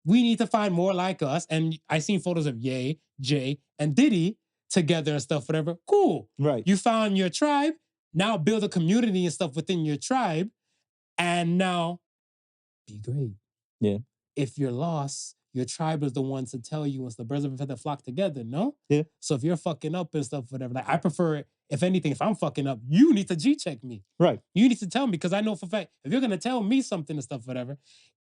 We need to find more like us. And I seen photos of Ye, Jay, and Diddy together and stuff, whatever. Cool. Right. You found your tribe. Now build a community and stuff within your tribe. And now be great. Yeah. If you're lost, your tribe is the ones to tell you once the birds of a feather flock together, no? Yeah. So if you're fucking up and stuff, whatever, like I prefer, if anything, if I'm fucking up, you need to G-check me. Right. You need to tell me, because I know for a fact, if you're gonna tell me something and stuff, whatever,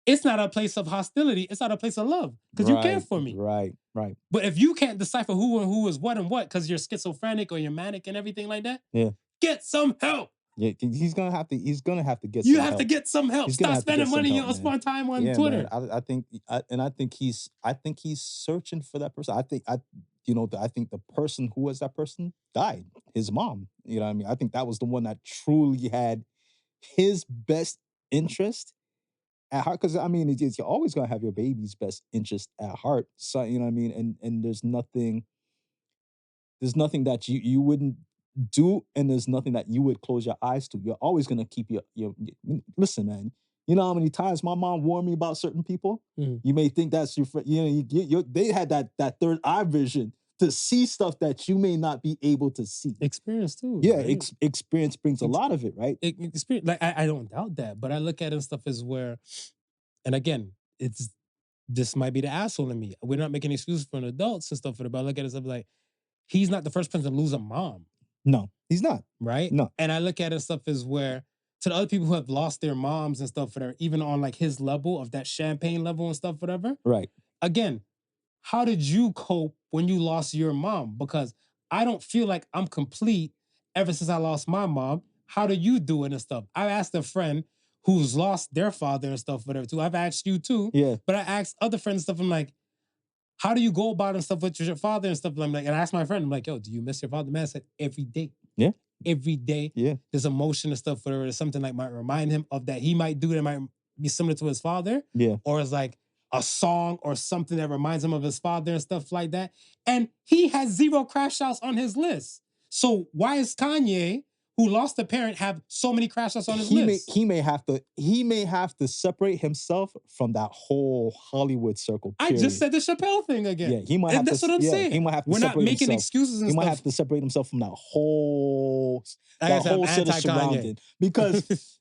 it's not a place of hostility, it's not a place of love, because you care for me. Right. Right. But if you can't decipher who is what and what, because you're schizophrenic or you're manic and everything like that, Yeah. get some help. Yeah. He's gonna have to get. You some have help. to get some help. He's gonna Stop have to get spending some money help, on man. spend time on Yeah, Twitter. man. I think he's searching for that person. I think the person who was that person died. His mom. You know what I mean? I think that was the one that truly had his best interest at heart. Because I mean, you're always gonna have your baby's best interest at heart. So you know what I mean? And there's nothing that you wouldn't do, and there's nothing that you would close your eyes to. You're always gonna keep your listen, man. You know how many times my mom warned me about certain people? Mhm. You may think that's your friend. You know, they had that third eye vision to see stuff that you may not be able to see. Experience too. Yeah, right? experience brings a lot of it, right? Experience, like I don't doubt that, but I look at it and stuff as where, and again, it's this might be the asshole in me. We're not making excuses for an adults and stuff, but I look at it stuff like, he's not the first person to lose a mom, No, he's not. right? No. And I look at it stuff as where, to the other people who have lost their moms and stuff, whatever, even on like his level of that champagne level and stuff, whatever. Right. Again, how did you cope when you lost your mom? Because I don't feel like I'm complete ever since I lost my mom. How do you do it and stuff? I asked a friend who's lost their father and stuff, whatever, too. I've asked you too. Yeah. But I asked other friends and stuff. I'm like, how do you go about and stuff with your father and stuff? I'm like, and I asked my friend, I'm like, yo, do you miss your father? Man, I said, every day. Yeah. Every day. Yeah. There's emotion and stuff, whatever. There's something like might remind him of that he might do that might be similar to his father. Yeah. Or it's like a song or something that reminds him of his father and stuff like that. And he has 0 crash outs on his list. So why is Kanye, who lost a parent, have so many crash outs on his list? He may have to separate himself from that whole Hollywood circle. I Period. just said the Chappelle thing again. Yeah, he might And have that's to. what I'm saying. He might have to. We're not separate making himself. excuses and He stuff. might have to separate himself from that whole Like I said, I'm set of anti-Kanye. surrounding, because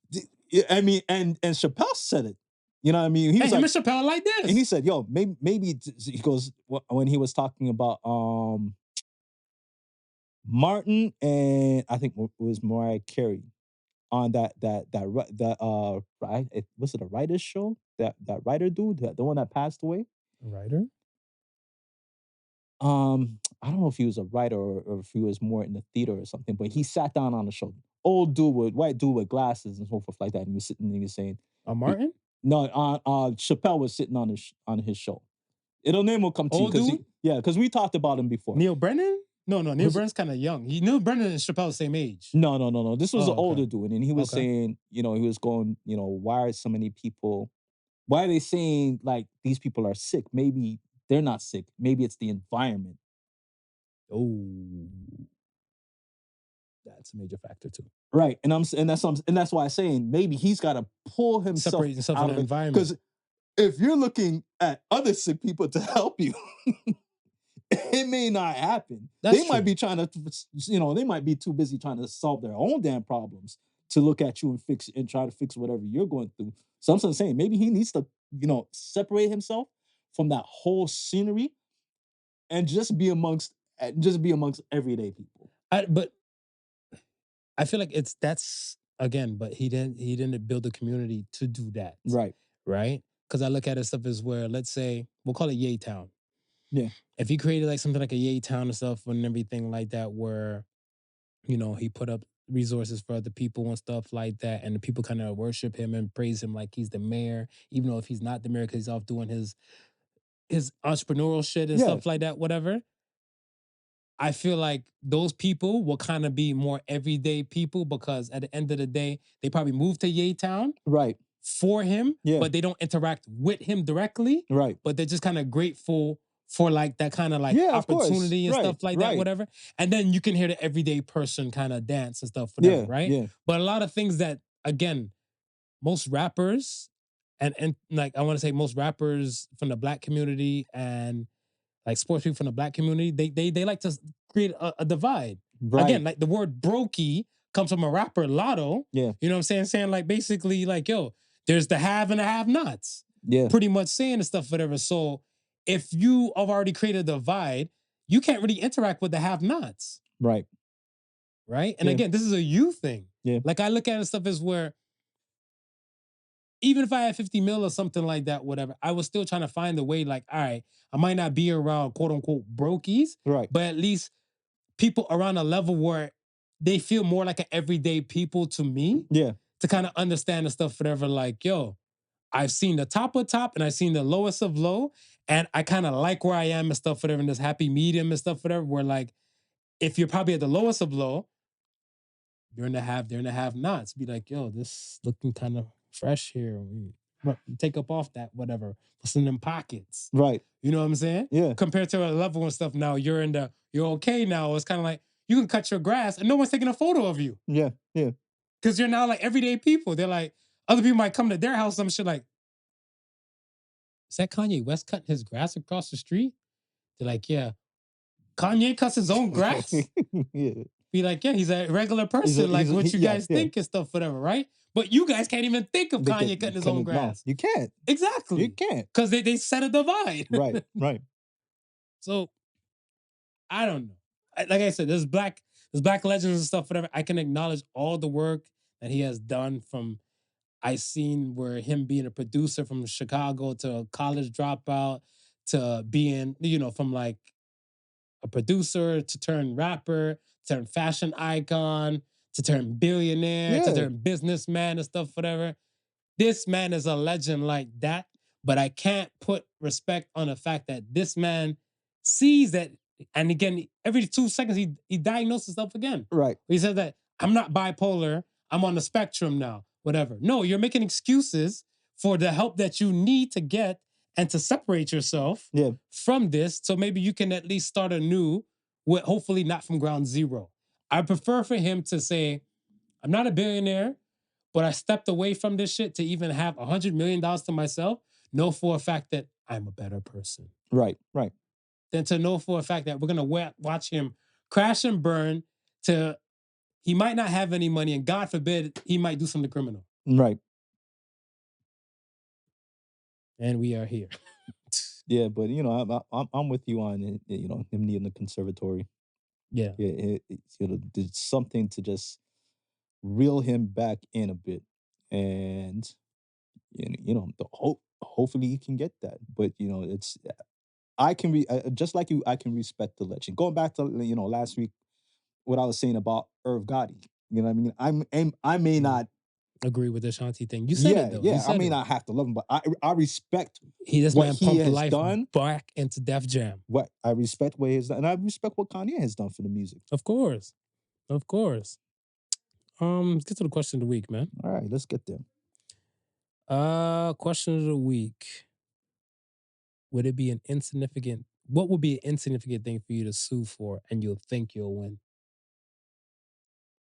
I mean, and Chappelle said it. You know what I mean? He And was him like, and Chappelle like this. and he said, "Yo, maybe he goes when he was talking about Martin, and I think it was Mariah Carey on that was it a writer's show, that writer dude, the one that passed away, Writer? I don't know if he was a writer or if he was more in the theater or something, but he sat down on the show. Old dude with white dude with glasses and so forth like that. And he was sitting there, he was saying, he, Martin? no, Chappelle was sitting on his show. It'll name will come to you Old because dude? because we talked about him before. Neil Brennan? No, Neil Was it- Brennan's kind of young. Neil Brennan and Chappelle the same age. No. This was Oh, an older okay. dude, and he was Okay. saying, he was going, why are so many people? Why are they saying like these people are sick? Maybe they're not sick. Maybe it's the environment. Oh, that's a major factor too. Right. And that's why I'm saying maybe he's got to pull himself Separate yourself out from of the it. environment. Because if you're looking at other sick people to help you, it may not happen. That's Might true. be trying to, they might be too busy trying to solve their own damn problems to look at you and try to fix whatever you're going through. So I'm saying maybe he needs to, separate himself from that whole scenery and just be amongst everyday people. But I feel like that's again, but he didn't build a community to do that. Right. Right? Because I look at it stuff as where, let's say, we'll call it Yay Town. Yeah. If he created like something like a Yay Town and stuff and everything like that, where he put up resources for other people and stuff like that, and the people kind of worship him and praise him like he's the mayor, even though if he's not the mayor because he's off doing his entrepreneurial shit and Yeah. stuff like that, whatever. I feel like those people will kind of be more everyday people because at the end of the day, they probably moved to Yay Town Right. for him, Yeah. but they don't interact with him directly. Right. But they're just kind of grateful for like that kind of like Yeah, of course. opportunity and Right, stuff like right. that, whatever. And then you can hear the everyday person kind of dance and stuff, whatever, Yeah, right? yeah. But a lot of things that, again, most rappers and like I want to say most rappers from the black community and like sports people from the black community, they like to create a divide. Right. Again, like the word brokey comes from a rapper, Lotto. Yeah. You know what I'm saying? Saying like basically like, yo, there's the have and the have nots. Yeah. Pretty much saying the stuff, whatever. So if you have already created a divide, you can't really interact with the have nots. Right. Right. And Yeah. again, this is a you thing. Yeah. Like I look at it stuff as where even if I had 50 mil or something like that, whatever, I was still trying to find a way, like, all right, I might not be around quote unquote brokies, Right. but at least people around a level where they feel more like an everyday people to me Yeah. to kind of understand the stuff, whatever, like, yo, I've seen the top of top and I've seen the lowest of low, and I kind of like where I am and stuff, whatever, in this happy medium and stuff, whatever, where like, if you're probably at the lowest of low, they're in the have nots. Be like, yo, this looking kind of fresh here. Take up off that, whatever. What's in them pockets? Right. You know what I'm saying? Yeah. Compared to a level and stuff now, you're okay now. It's kind of like you can cut your grass and no one's taking a photo of you. Yeah. Yeah. Because you're now like everyday people. They're like, other people might come to their house, some shit like, is that Kanye West cutting his grass across the street? They're like, yeah. Kanye cuts his own grass? Yeah. Be like, yeah, he's a regular person, like what you guys think and stuff, whatever, right? But you guys can't even think of Kanye cutting his own grass. No, you can't. Exactly. You can't. Because they set a divide. Right. Right. So I don't know. Like I said, there's black legends and stuff, whatever. I can acknowledge all the work that he has done from I seen where him being a producer from Chicago to a college dropout to being, from like a producer to turn rapper, turn fashion icon, to turn billionaire, to Yeah. turn businessman and stuff, whatever. This man is a legend like that, but I can't put respect on the fact that this man sees that, and again, every 2 seconds he diagnoses himself again. Right. He says that I'm not bipolar, I'm on the spectrum now, whatever. No, you're making excuses for the help that you need to get and to separate yourself Yeah. from this, so maybe you can at least start anew with hopefully not from ground zero. I prefer for him to say, I'm not a billionaire, but I stepped away from this shit to even have $100 million to myself, know for a fact that I'm a better person. Right. Right. Than to know for a fact that we're going to watch him crash and burn to he might not have any money, and God forbid he might do something criminal. Right. And we are here. Yeah, but I'm with you on it, him needing the conservatory. Yeah. Yeah, there's something to just reel him back in a bit, and hopefully he can get that. But it's I can just like you, I can respect the legend. Going back to last week, what I was saying about Irv Gotti. You know what I mean? I may not agree with the Shanti thing. You said it though. You I said may it. not have to love him, but I respect This what man he pumped has life done. back into Def Jam. What I respect what he has done, and I respect what Kanye has done for the music. Of course. Of course. Let's get to the question of the week, man. All right, let's get there. Question of the week. What would be an insignificant thing for you to sue for and you'll think you'll win?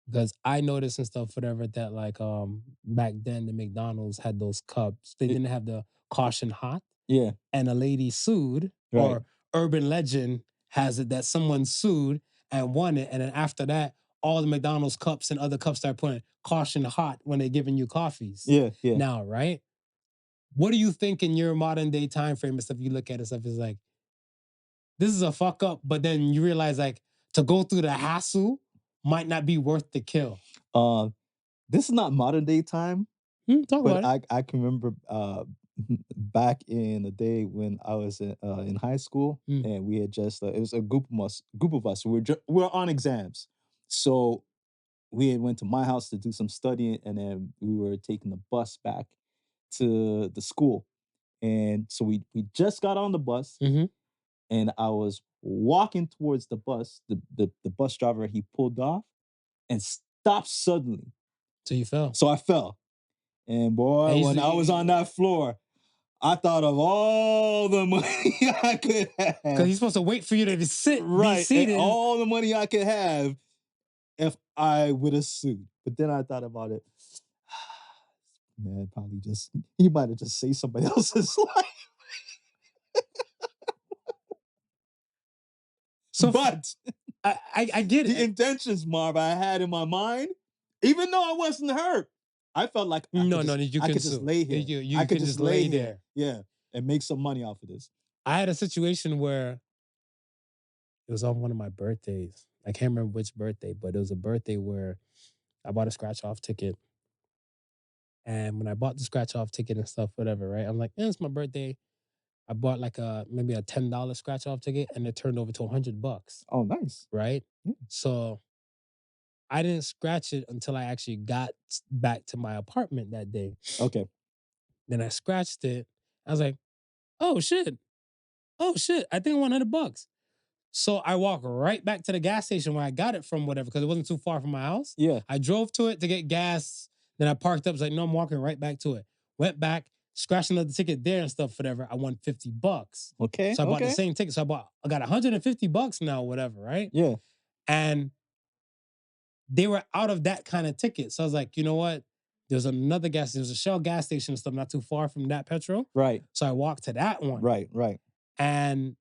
Because I noticed and stuff, whatever, that like back then the McDonald's had those cups. They didn't have the caution hot. Yeah. And a lady sued, Right. or urban legend has it that someone sued and won it. And then after that, all the McDonald's cups and other cups start putting caution hot when they're giving you coffees. Yeah. Now, right? What do you think in your modern day time frame and stuff you look at and stuff is like, this is a fuck up, but then you realize like to go through the hassle might not be worth the kill. This is not modern day time. Talk but about it. I can remember back in the day when I was in high school, and we had just it was a group of us. We were on exams, so we had went to my house to do some studying, and then we were taking the bus back to the school, and so we just got on the bus, and I was walking towards the bus. The bus driver, he pulled off and stopped suddenly. So you fell. So I fell. And boy, when I was on that floor, I thought of all the money I could have. Because he's supposed to wait for you to sit, right, be seated. And all the money I could have if I would have sued. But then I thought about it. Man, probably he might have just saved somebody else's life. But I get it. The intentions, Marv, I had in my mind, even though I wasn't hurt, I felt like I could just lay here. You could just lay there. Yeah, and make some money off of this. I had a situation where it was on one of my birthdays. I can't remember which birthday, but it was a birthday where I bought a scratch-off ticket. And when I bought the scratch-off ticket and stuff, whatever, right? I'm like, it's my birthday. I bought like maybe a $10 scratch-off ticket, and it turned over to $100. Oh, nice. Right? Yeah. So I didn't scratch it until I actually got back to my apartment that day. Okay. Then I scratched it. I was like, oh shit. I think I won $100. So I walked right back to the gas station where I got it from, whatever, because it wasn't too far from my house. Yeah. I drove to it to get gas. Then I parked up. I was like, no, I'm walking right back to it. Went back, scratched another ticket there and stuff, whatever. I won $50. Okay. So I bought the same ticket. So I got $150 now, whatever, right? Yeah. And they were out of that kind of ticket. So I was like, you know what? There's another there's a Shell gas station and stuff not too far from that petrol. Right. So I walked to that one. Right. And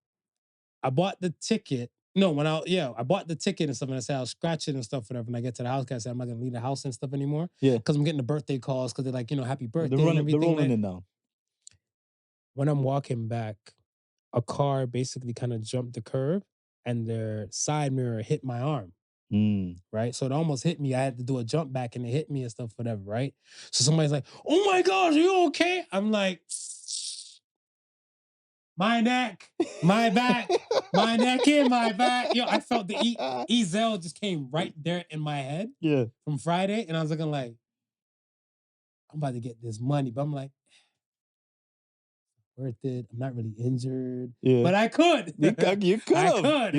I bought the ticket. No, I bought the ticket and stuff, and I said I'll scratch it and stuff, whatever. When I get to the house, I said I'm not gonna leave the house and stuff anymore. Yeah. Because I'm getting the birthday calls because they're like, happy birthday They're and everything. rolling in now. When I'm walking back, a car basically kind of jumped the curb and their side mirror hit my arm. Right? So it almost hit me. I had to do a jump back and it hit me and stuff, whatever, right? So somebody's like, oh my gosh, are you okay? I'm like, my neck, my back, my neck and my back. I felt the Ezel just came right there in my head. Yeah. From Friday. And I was looking like, I'm about to get this money. But I'm like, worth it. I'm not really injured. Yeah. But I could. You could have. You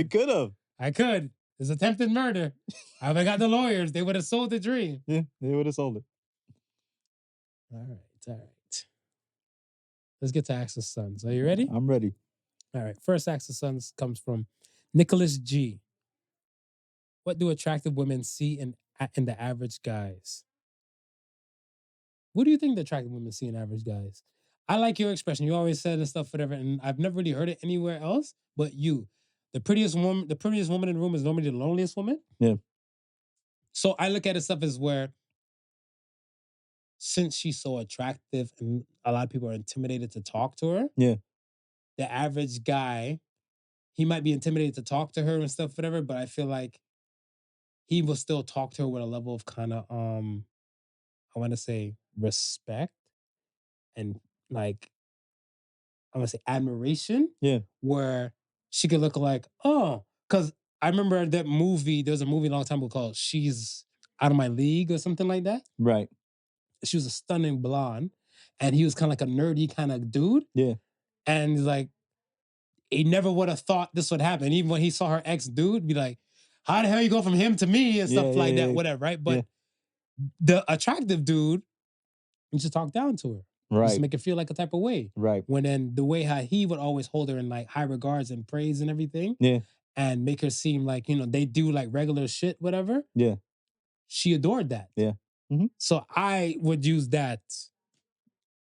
could have. I could. It's attempted murder. I would have got the lawyers. They would have sold the dream. Yeah, they would have sold it. All right. Let's get to Axel Sons. Are you ready? I'm ready. All right. First Axel Sons comes from NicholasG. What do attractive women see in the average guys? What do you think the attractive women see in average guys? I like your expression. You always said and stuff, whatever, and I've never really heard it anywhere else. But you, the prettiest woman in the room is normally the loneliest woman. Yeah. So I look at it stuff as where, since she's so attractive and a lot of people are intimidated to talk to her. Yeah. The average guy, he might be intimidated to talk to her and stuff, whatever, but I feel like he will still talk to her with a level of kind of, I want to say respect and like I'm gonna say admiration. Yeah. Where she could look like, oh, because I remember that movie. There was a movie a long time ago called "She's Out of My League" or something like that. Right. She was a stunning blonde, and he was kind of like a nerdy kind of dude. Yeah. And he's like, he never would have thought this would happen. Even when he saw her ex dude, be like, how the hell you go from him to me and stuff like that, whatever, right? But the attractive dude, you just talk down to her. Right. Just make her feel like a type of way. Right. When then the way how he would always hold her in like high regards and praise and everything. Yeah. And make her seem like, they do like regular shit, whatever. Yeah. She adored that. Yeah. Mm-hmm. So I would use that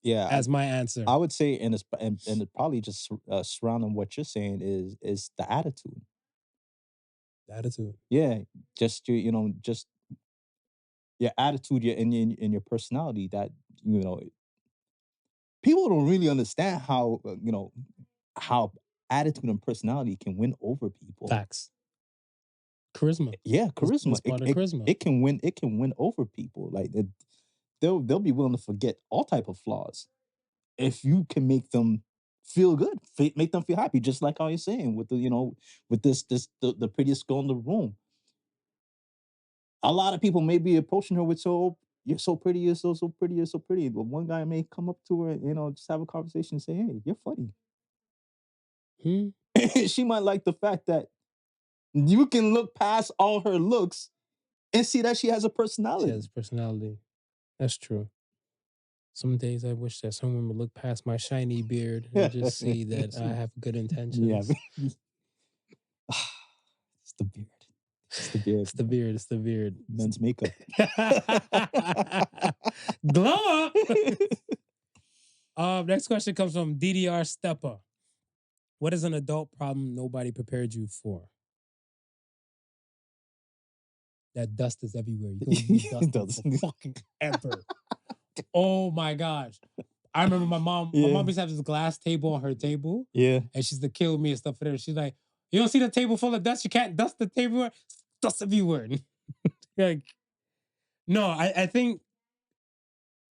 as my answer. I would say, and it probably just surrounding what you're saying is the attitude. The attitude. Yeah. Just just your attitude, your personality that, people don't really understand how, how attitude and personality can win over people. Facts. Charisma. Yeah, charisma. It's part of charisma. It can win over people. Like they'll be willing to forget all type of flaws if you can make them feel good, make them feel happy. Just like how you're saying with with the prettiest girl in the room. A lot of people may be approaching her with you're so pretty, you're so pretty, you're so pretty. But one guy may come up to her, just have a conversation and say, hey, you're funny. She might like the fact that you can look past all her looks and see that she has a personality. She has a personality. That's true. Some days I wish that someone would look past my shiny beard and just see that I have good intentions. Yeah. It's the beard. It's the beard. It's the beard. It's the beard. Men's makeup. Glow up. Next question comes from DDR-Steppa. What is an adult problem nobody prepared you for? That dust is everywhere. You're going to be dusting for fucking ever. Oh my gosh. I remember my mom used to have this glass table on her table. Yeah. And she used to kill me and stuff for her. She's like, you don't see the table full of dust? You can't dust the table? Dust everywhere. Like, no, I think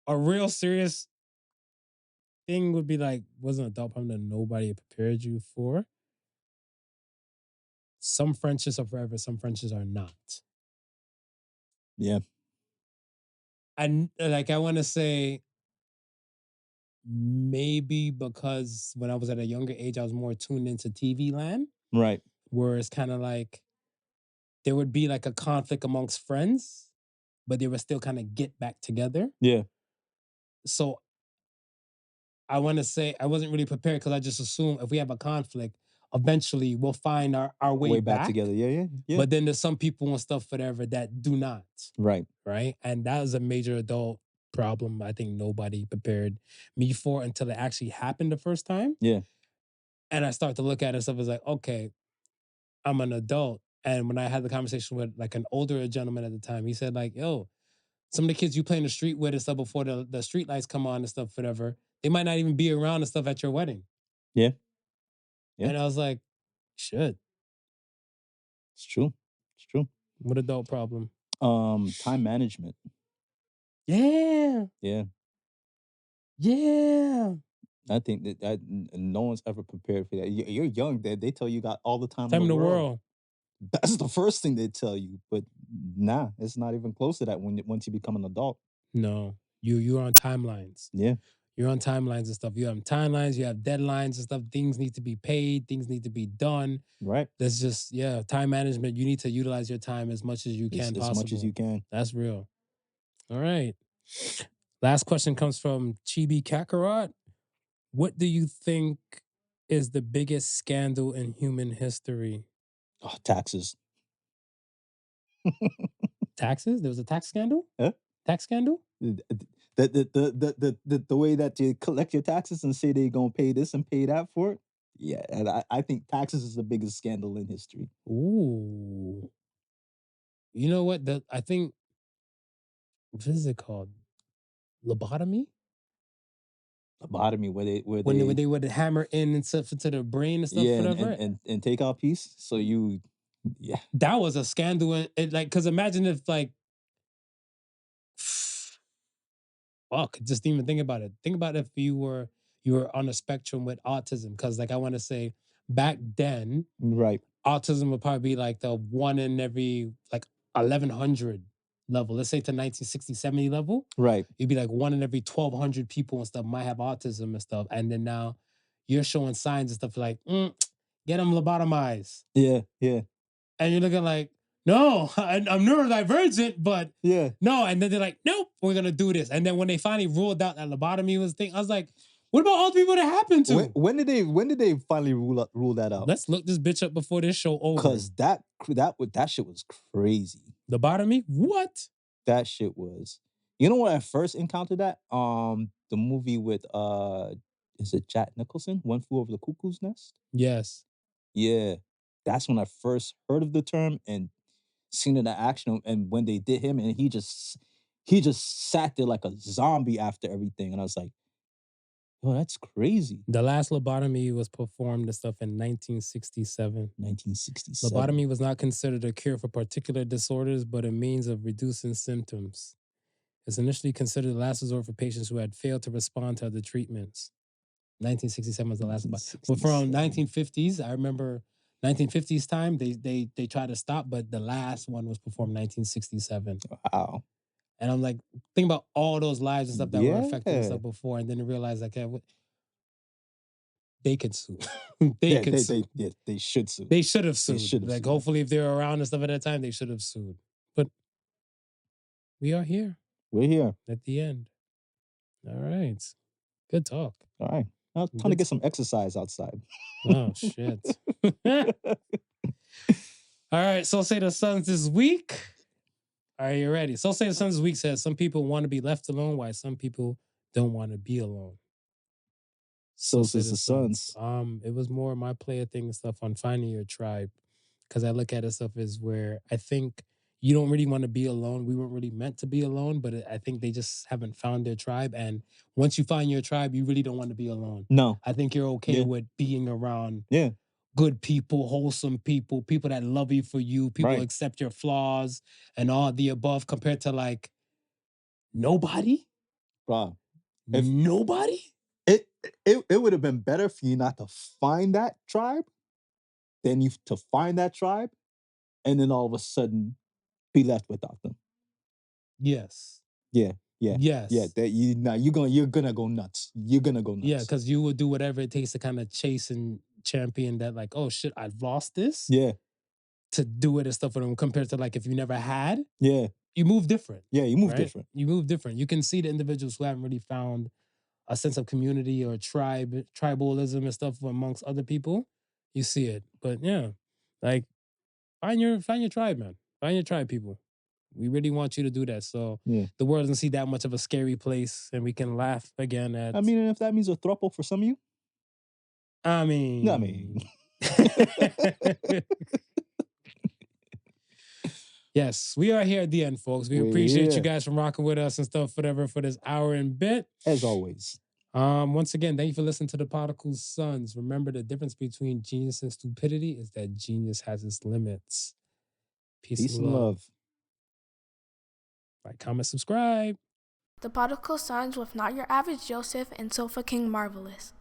a real serious thing would be like, wasn't an adult problem that nobody prepared you for? Some friendships are forever, some friendships are not. Yeah. And like, I want to say maybe because when I was at a younger age, I was more tuned into TV land. Right. Where it's kind of like there would be like a conflict amongst friends, but they would still kind of get back together. Yeah. So I want to say I wasn't really prepared because I just assumed if we have a conflict, eventually we'll find our way back together. Yeah. But then there's some people and stuff, whatever, that do not. Right. Right. And that is a major adult problem I think nobody prepared me for until it actually happened the first time. Yeah. And I start to look at it and stuff as like, okay, I'm an adult. And when I had the conversation with like an older gentleman at the time, he said like, yo, some of the kids you play in the street with and stuff before the street lights come on and stuff, whatever, they might not even be around and stuff at your wedding. Yeah. Yeah. And I was like, shit. It's true. It's true. What adult problem? Time management. Yeah. Yeah. Yeah. I think that no one's ever prepared for that. You're young, they tell you got all the time in the world. That's the first thing they tell you, but nah, it's not even close to that once you become an adult. No, you're on timelines. Yeah, you're on timelines and stuff. You have timelines, you have deadlines and stuff. Things need to be paid. Things need to be done. Right. That's just time management. You need to utilize your time as much as you can. As much as you can. That's real. All right. Last question comes from Chibi-Kakarot. What do you think is the biggest scandal in human history? Oh, taxes. Taxes? There was a tax scandal? Huh? Tax scandal? The way that you collect your taxes and say they're gonna pay this and pay that for it. Yeah, and I think taxes is the biggest scandal in history. Ooh. You know what? I think, what is it called? Lobotomy? Lobotomy, where they would hammer in and stuff into the brain and stuff, whatever. And take out piece. So that was a scandal. Because imagine if fuck, just even think about it. Think about if you you were on a spectrum with autism. Because like I want to say back then, Right. autism would probably be like the 1 in every like 1100 level. Let's say to 1960, 70 level. Right. You'd be like 1 in every 1200 people and stuff might have autism and stuff. And then now you're showing signs and stuff like, get them lobotomized. Yeah. Yeah. And you're looking like, no, I'm neurodivergent, but Yeah. no. And then they're like, nope, we're going to do this. And then when they finally ruled out that lobotomy was thing, I was like, what about all the people that happened to? When did they finally rule that out? Let's look this bitch up before this show over. Because that shit was crazy. Lobotomy? What? That shit was. You know when I first encountered that? The movie with is it Jack Nicholson? One Flew Over the Cuckoo's Nest? Yes. Yeah. That's when I first heard of the term and seen it in action. And when they did him, and he just sat there like a zombie after everything. And I was like, oh, that's crazy. The last lobotomy was performed and stuff in 1967. 1967. Lobotomy was not considered a cure for particular disorders, but a means of reducing symptoms. It's initially considered the last resort for patients who had failed to respond to other treatments. 1967 was the last one. But from 1950s, I remember 1950s time, they tried to stop, but the last one was performed 1967. Wow. And I'm like, think about all those lives and stuff that were affected and stuff Yeah. before, and then realize like, they could sue. They should sue. They should have sued. should have Like, sued. hopefully, if they were around and stuff at that time, they should have sued. But we are here We're here. at the end. All right. Good talk. All right. Now, time to get some exercise outside. Oh, shit. All right. So say the Sons this week. Are you ready? So say the Sons this week says some people want to be left alone, while some people don't want to be alone. So says the Sons. It was more my player thing and stuff on finding your tribe, because I look at it stuff as where I think you don't really want to be alone. We weren't really meant to be alone, but I think they just haven't found their tribe. And once you find your tribe, you really don't want to be alone. No. I think you're okay with being around Yeah. good people, wholesome people, people that love you for you, people Right. accept your flaws and all the above, compared to like nobody. Bro. Nobody? It would have been better for you not to find that tribe than you to find that tribe and then all of a sudden be left without them. Yes. Yeah. Yes. Yeah. That you're gonna go nuts. You're gonna go nuts. Yeah, because you will do whatever it takes to kind of chase and champion that, like, oh shit, I've lost this. Yeah. To do it and stuff with them, compared to like if you never had. Yeah. You move different. Yeah, you move right? different. You move different. You can see the individuals who haven't really found a sense of community or tribalism and stuff amongst other people. You see it. But yeah, like find your tribe, man. Find your tribe, people. We really want you to do that. So the world doesn't see that much of a scary place, and we can laugh again at. I mean, if that means a throuple for some of you. I mean. Yes, we are here at the end, folks. We appreciate you guys from rocking with us and stuff, whatever, for this hour and bit. As always. Once again, thank you for listening to the Podical Sons. Remember, the difference between genius and stupidity is that genius has its limits. Peace and love. Like, comment, subscribe. The Podical Sons with Not Your Average Joseph and Sofa King Marvelous.